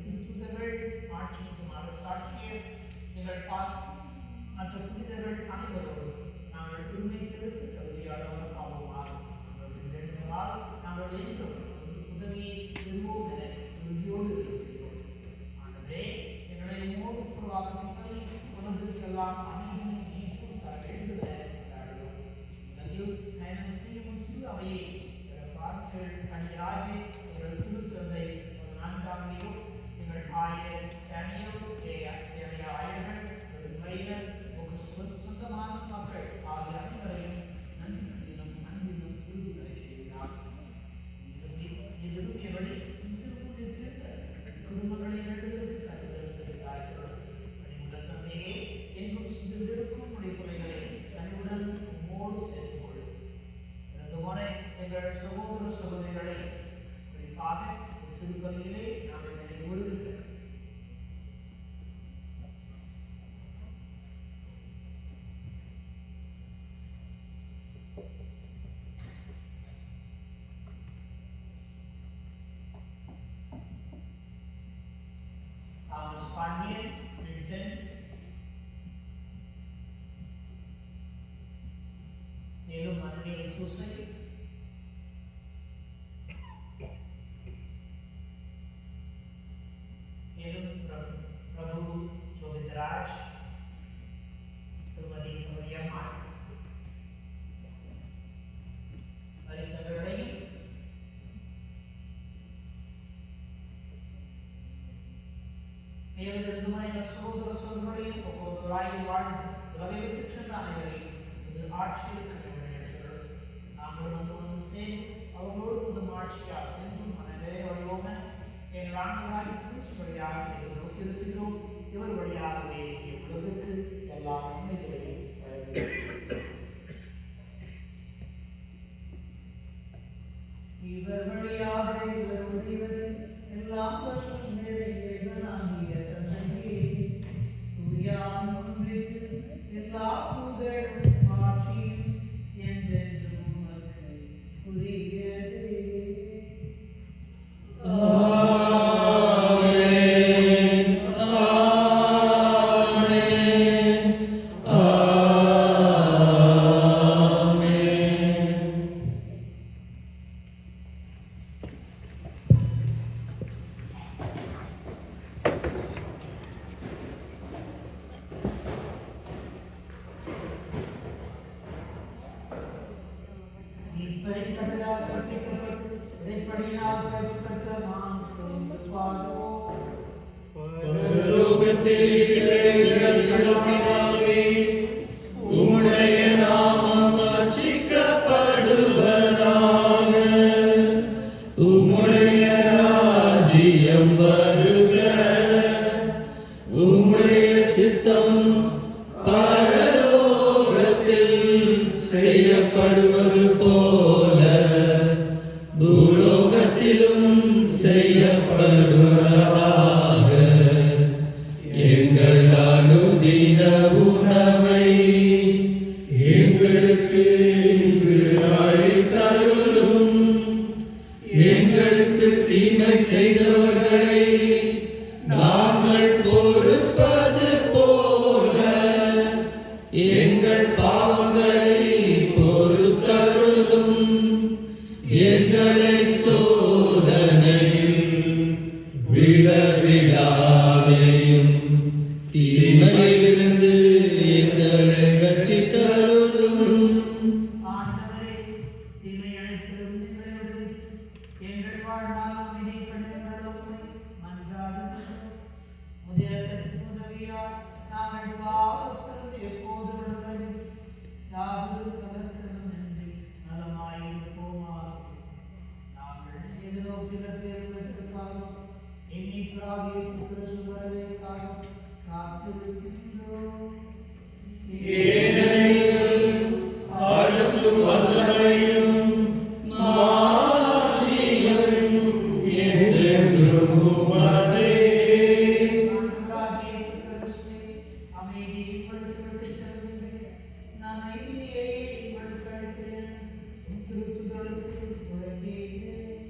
திருத்தூதர்கள், ஆட்சிக்குமாறு சாட்சியர், எங்கள் மற்ற புனிதர்கள் அனைவரோடு நாங்கள் உண்மை திருப்பி தகுதியாளர் ஆகுமாறு நாங்கள் என்றும் உதவியை பெறுவோம் என உறுதியோடு இருக்கிறோம். ஆண்டவரே, எங்களை உம்மோடு உருவாக்குவதை உலகத்திற்கெல்லாம் அமைதியை நீக்கும் தர வேண்டும் என கொண்டாடுகிறோம். உலகில் பயணம் செய்யும் திரு அவையை சிறப்பார்கள் அணியராகி எங்கள் திருத்தந்தை 4 எங்கள் ஆயர் டேனியல் ஏனைய ஆயர்கள் வைவர் சொந்தமான மக்கள் ஆகிய அனைவரையும் நன்றியிலும் அன்பிலும் உறுதிகளை செய்கிறார். எதிர்ப்பியபடி குடும்பங்களை வேண்டுதலுக்கு கருதல் செய்கிறார்கள். அறிவுள்ள தந்தையே, எங்கும் சுதந்திருக்கும் உடைப்புகளை தன்னுடன் உம்மோடு சேர்ந்து கொள்ளும். எனது முறை எங்கள் சகோதர சகோதரிகளை குறிப்பாக திருப்பதியிலே நாங்கள் நினைவுறுகின்றோம். Spaniel, Milton, மேலும் மனதில் சூசை, மேலும் பிரபு ஜோதிராஜ், திருமதி சௌரியம்மாள் மரித்தவர்களையும் மேலிருந்து எங்கள் சகோதர சகோதரர்களையும் ஒவ்வொருவராயும் வாழ்ந்து உலகை விட்டுச் சென்ற அனைவரையும் இது ஆட்சியில் கண்டுபிடிக்கிறது. நாங்கள் வந்து சேர்ந்து அவர்களோடு புதும் ஆட்சியால் என்றும் மனதே வழியோம எங்கள் ஆண்டவராய் கிறிஸ்து வழியாக இதை நோக்கி இருக்கிறோம். இவர் வழியாகவே உலகிற்கு எல்லா நன்மைகளையும் இவர் வழியாக இவர் உடையவர் எல்லாம் நிறைவேறனாகிய தந்தையே, தூயான் ஒன்றிற்கு எல்லா புகழும் ஆட்சியும் என்றென்றும் உமக்கு உரியதே. ஆமென், ஆமென். செய்யப்படுவது போல பூலோகத்திலும் செய்யப்படுவதாக எங்கள் அனுதின உணவை எங்களுக்கு இன்று அளித்தருளும். எங்களுக்கு தீமை செய்தவர்களை நாங்கள் பொறுப்பது போல எங்கள் பாவங்களை பொறுத்தருளும். எங்களை சோதனையில் விழவிடாதேயும் தீமையிலிருந்து எங்களை ரட்சித்தருளும். ஆண்டவரே, தீமை அனைத்திலும் எங்களை விடுவித்து, எங்கள் வாழ்நாள் விதிப்படைகளை மன்றாடுகிறோம். உதயத்தின் உதவியால் நாங்கள் பாவத்திலிருந்து எப்போது விடுதலை யாதொரு கலக்கமும் இன்றி நலமாயிருப்போமாக. நாங்கள் எதிர்நோக்கிற பேருலகிற்காகவும் எண்ணிற்காக இயேசு கிறிஸ்து வருகைக்காகவும் காத்திருக்கின்றோம். ஏனெனில் அரசும் வல்லமையும் மாட்சியும் என்றென்றும் உமதே. ஆண்டவராகிய இயேசு கிறிஸ்துவே, அமைதியை உங்களுக்கு விட்டுச் செல்கின்றேன். நான் அமைதியை உங்களுக்கு அளிக்கிறேன். உம் திருத்துதலுக்கு உழைத்தீரேன்.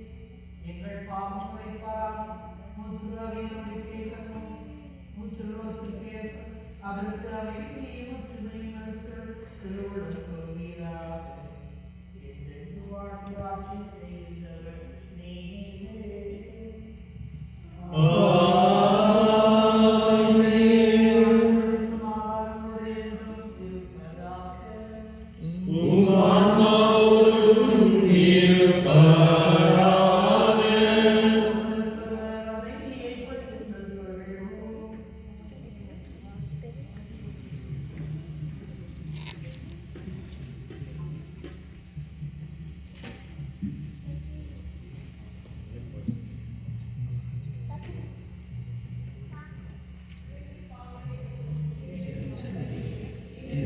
எங்கள் பாவங்களை பாராமல் முற்று அறிவுரைக்கு ஏற்கவும் முற்றுலோத்துக்கு ஏற்ப அதற்கு அமைதியையும் ஒற்றுமையும் அளித்தல் திருவுள்ளம் கொள்வீராக. என்றென்று வாழ்ந்து ஆட்சி செய்கின்றவர் நீரே. உம் ஆன்மாவோடும் இருப்பாராக.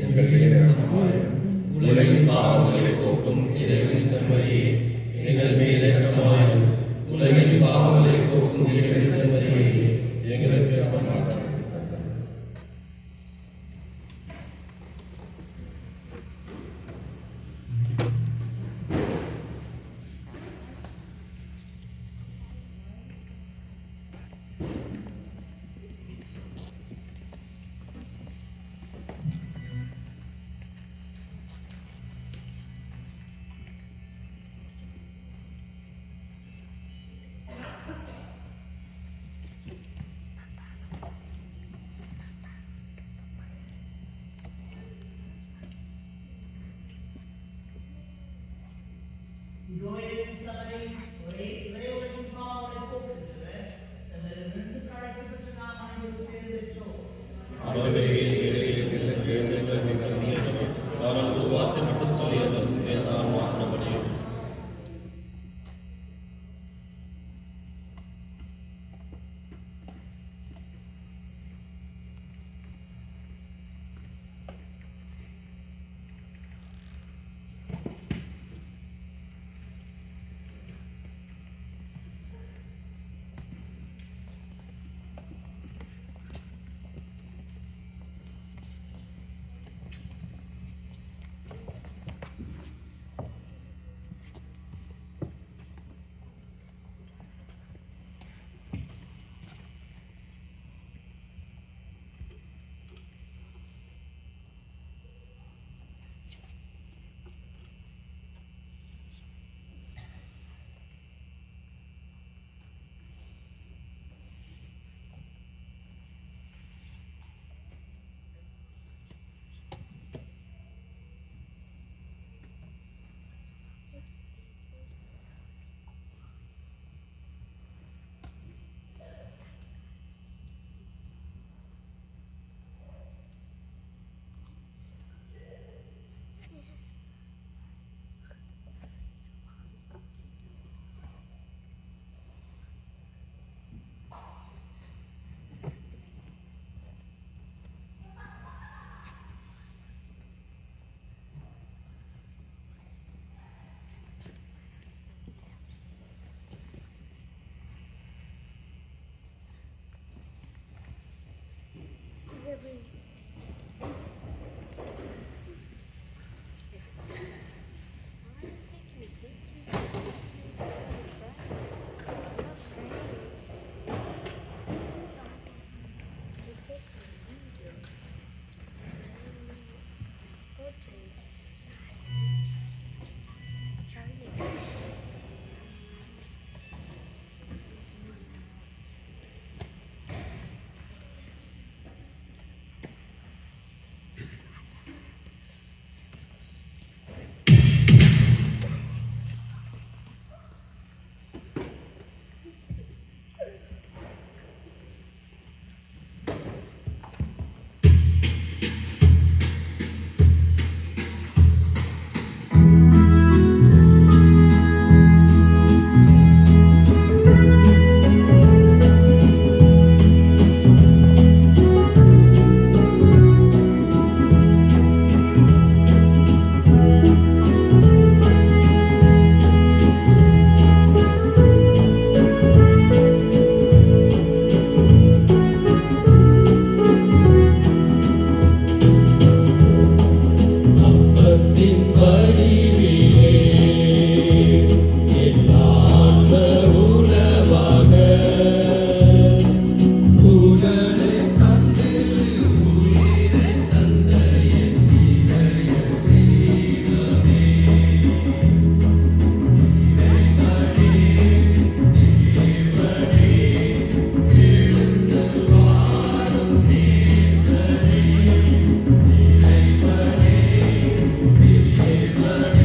எங்கள் மேலிரக்கமாய் உலகின் பாவங்களை போக்கும் இறைவனின் செம்மறியே, எங்கள் மேலிரக்கமாயும் உலகின் பாவங்களை போக்கும் இறைவனின் செம்மறியே, எங்களுக்கு சமாதானத்தை தந்தருளும். இதோ என் சபை ஒரே இறைவனின் பாவங்களை போக்குகின்ற செம்மறியிலிருந்து அழைக்கப்பட்டு நாம் அனைவரும் பேர் பெற்றோம். ஆண்டவரே, எங்களுக்கு எழுந்தருளி தகுதியற்றவர். ஆனால் ஒரு வார்த்தை மட்டும் சொல்லியவர் நான் மாற்றப்படியும். அப்பத்தின் வடிவிலே எல்லா உணவாக உடலை தந்து உயிரை தந்த என் இதய தெய்வமே, தேவனே, எழுந்து வாரும் நேசரே, இறைவனே, தேவனே.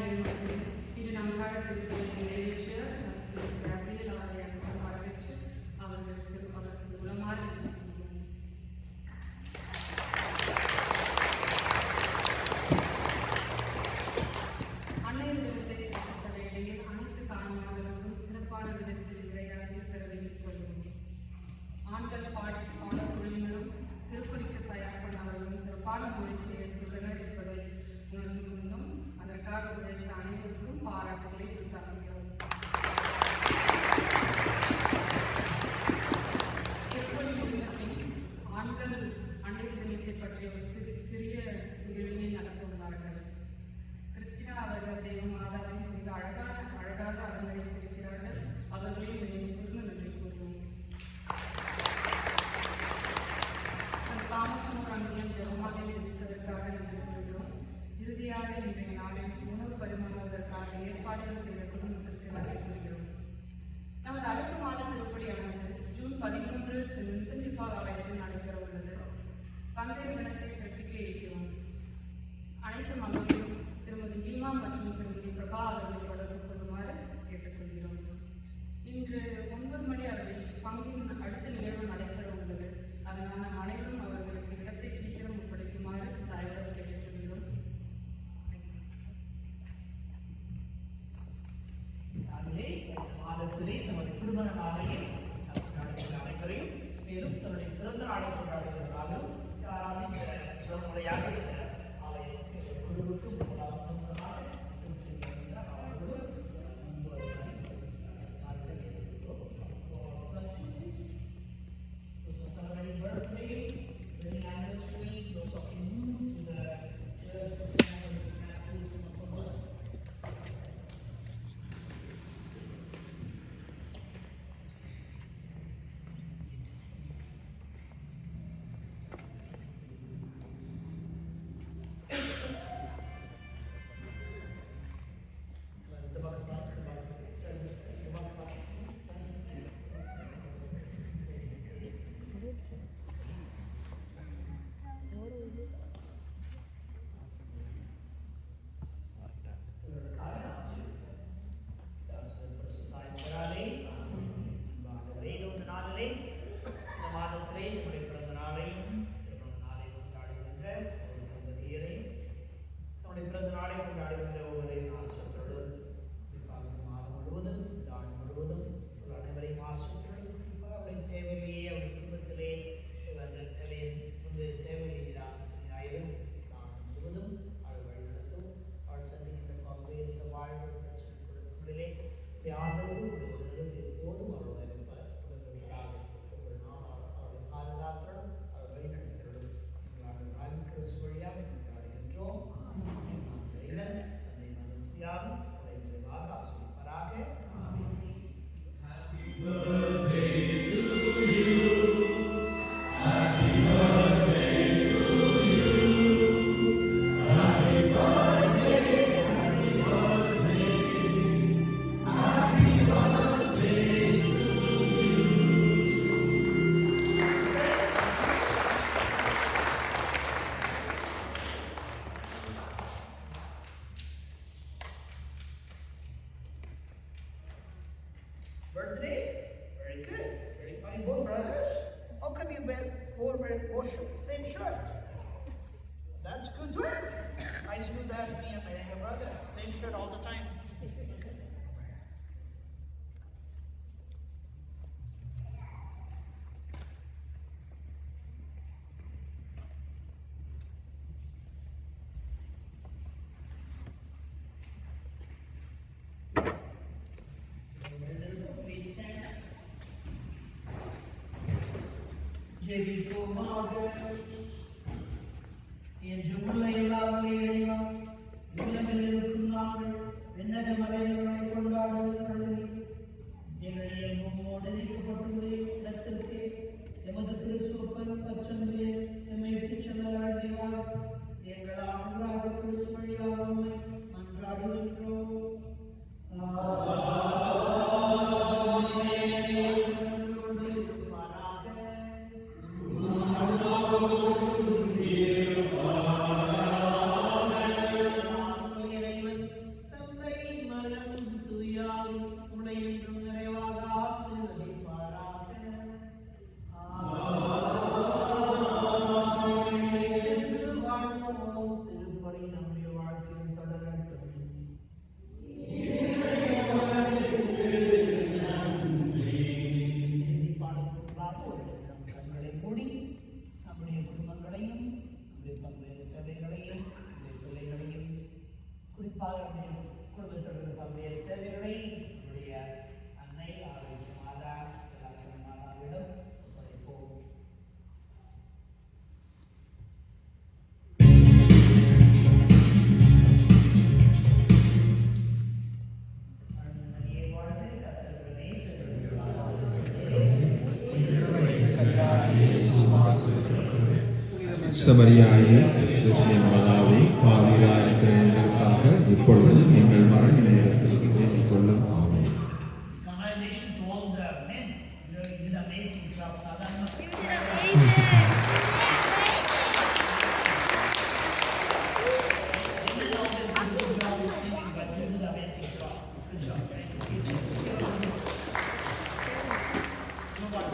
இறைவனுக்கு இன்று நமக்காக திருப்பதியை நிறைவேற்ற அபியல் அவரை அன்போடு வரவேற்று அவர்களுக்கு உளமாறு அன்னையின் ஜெபத்தை சிறப்பித்த வேளையில் அனைத்து காரணங்களுக்கும் சிறப்பான விதத்தில் இறையாசிரியர் பெற வேண்டிக் கொள்வோம். ஆண்கள் பாட குழுவினரும் திருப்பணிக்கு தயார் பண்ணவர்களும் சிறப்பான முயற்சியை எடுத்துள்ளனர் என்பதை உணர்ந்து கொண்டும் அதற்காக உழைத்த அனைவருக்கும் பாராட்டுகளை தருகிறோம். திருப்பணி முடிந்த பின் ஆண்கள் அன்றைய தினத்தை பற்றிய ஒரு சிறிய நிகழ்வினை நடத்த உள்ளார்கள். கிறிஸ்டினா அவர்கள் தெய்வ மாதாவின் மிக அழகாக அலங்கரித்திருக்கிறார்கள். அவர்களையும் நினைவு கூர்ந்து நன்றி கூறுவோம். தாமசம் அன்பியம் ஜெபமாக ஜெபித்ததற்காக நன்றி கூறுகிறோம். இறுதியாக இன்றைய நாளில் உணவு பரிமாறுவதற்காக ஏற்பாடுகள் செய்த குடும்பத்திற்கு நன்றி கூறுகிறோம். நமது அடுத்த மாத திருப்பலியானது ஜூன் 13 வின்சென்ட் டி பால் ஆலயத்தில் நடைபெற உள்ளது. தந்தையர் தினத்தை சிறப்பிக்க இருக்கிறோம். அனைத்து மகளிரும் திருமதி லீமா மற்றும் திருமதி பிரபா அவர்களை தொடர்பு கொள்ளுமாறு கேட்டுக்கொள்கிறோம். இன்று 9 மணி அளவில் பங்கின் அடுத்த நிகழ்வு நடைபெற உள்ளது. அதனால் நம் அனைவரும் அவர்களுக்கு இடத்தை சீக்கிரம் ஒப்படைக்குமாறு தயவுடன் கேட்டுக்கொள்கிறோம். இந்த மாதத்திலே நமது திருமண நாளையில் கொண்டாடுகிற அனைவரையும் மேலும் தன்னுடைய பிறந்த நாளை கொண்டாடுகிறவர்களும் யாராவது முறையாக குழுவுக்கு celebrating birthday, wedding anniversary, those of you new to the church, please come up for us. Birthday? Very good. Very funny, both brothers. How come you both wear same shirt? That's good twins. I used to do that, me and my younger brother. Same shirt all the time. Please stand. ஜெபிப்போமாக. என் ஜுமுல்லை இல்லாமல் இறைவா, இல்லங்களில் இருக்கும் நாங்கள் விண்ணக மலைகளை கொண்டாடுகிறது. எங்களை உம்மோடு இணைக்கப்பட்டுள்ள இடத்திற்கு எமது கிறிஸ்துவ பச்சந்தையை எம்மை விட்டுச் செல்ல அருளினார். எங்கள் ஆண்டவராக கிறிஸ்து வழியாக உம்மை மன்றாடுகின்றோம். ஆமென். நம்முடைய குடும்பத்தில் இருக்கிற பல்வேறு தேவைகளை நம்முடைய அன்னை ஆரோக்கிய மாதா மாதாவிடம் ஒப்படைப்போம். சமரியாயே கிருஷ்ண மாதாவே பாவிலா இருக்கிற எங்களுக்காக இப்பொழுதும் எங்கள் மரண நேரத்தில் வேண்டிக் கொள்ளும். ஆமென். Congratulations to all the men. You did amazing job, Sadhana. You did always do a good job in singing, but you did amazing job. Good job. Thank you. Move on.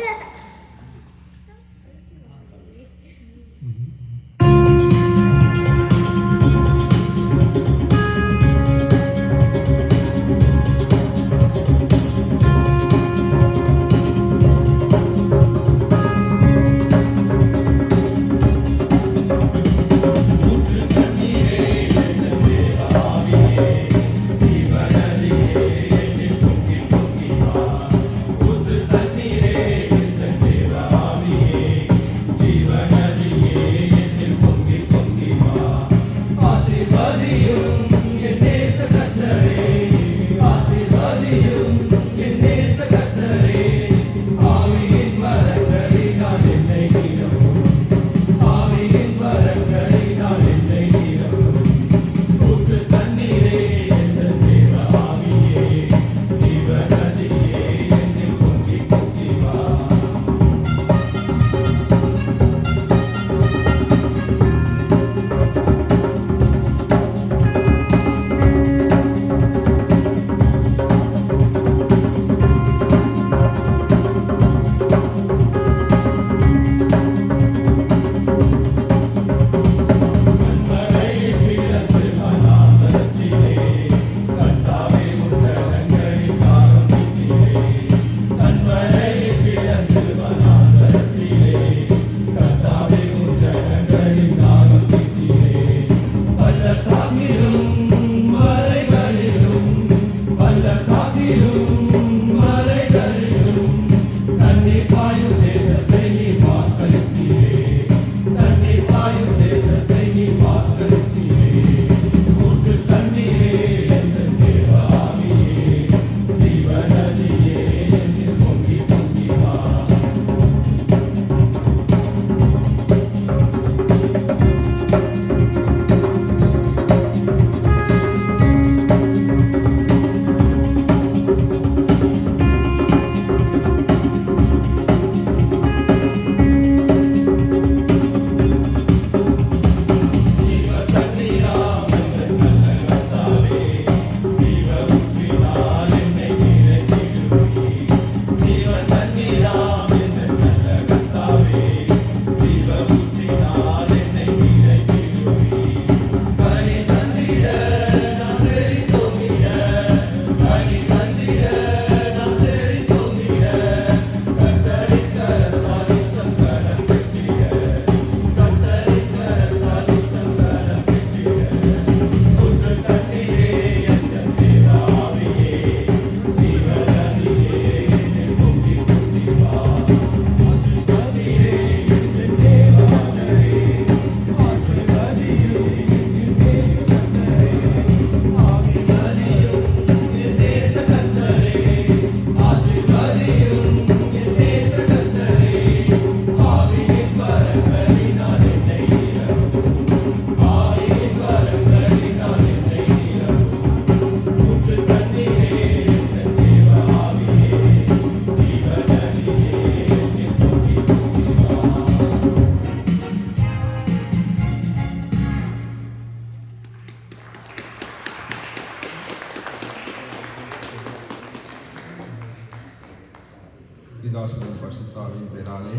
பிதாசுடன் பரிசுத்தாவின் பெயராலே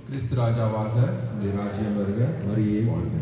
கிறிஸ்து ராஜா வாழ்க, உடைய ராஜ்யம் வருக, மரியே வாழ்க.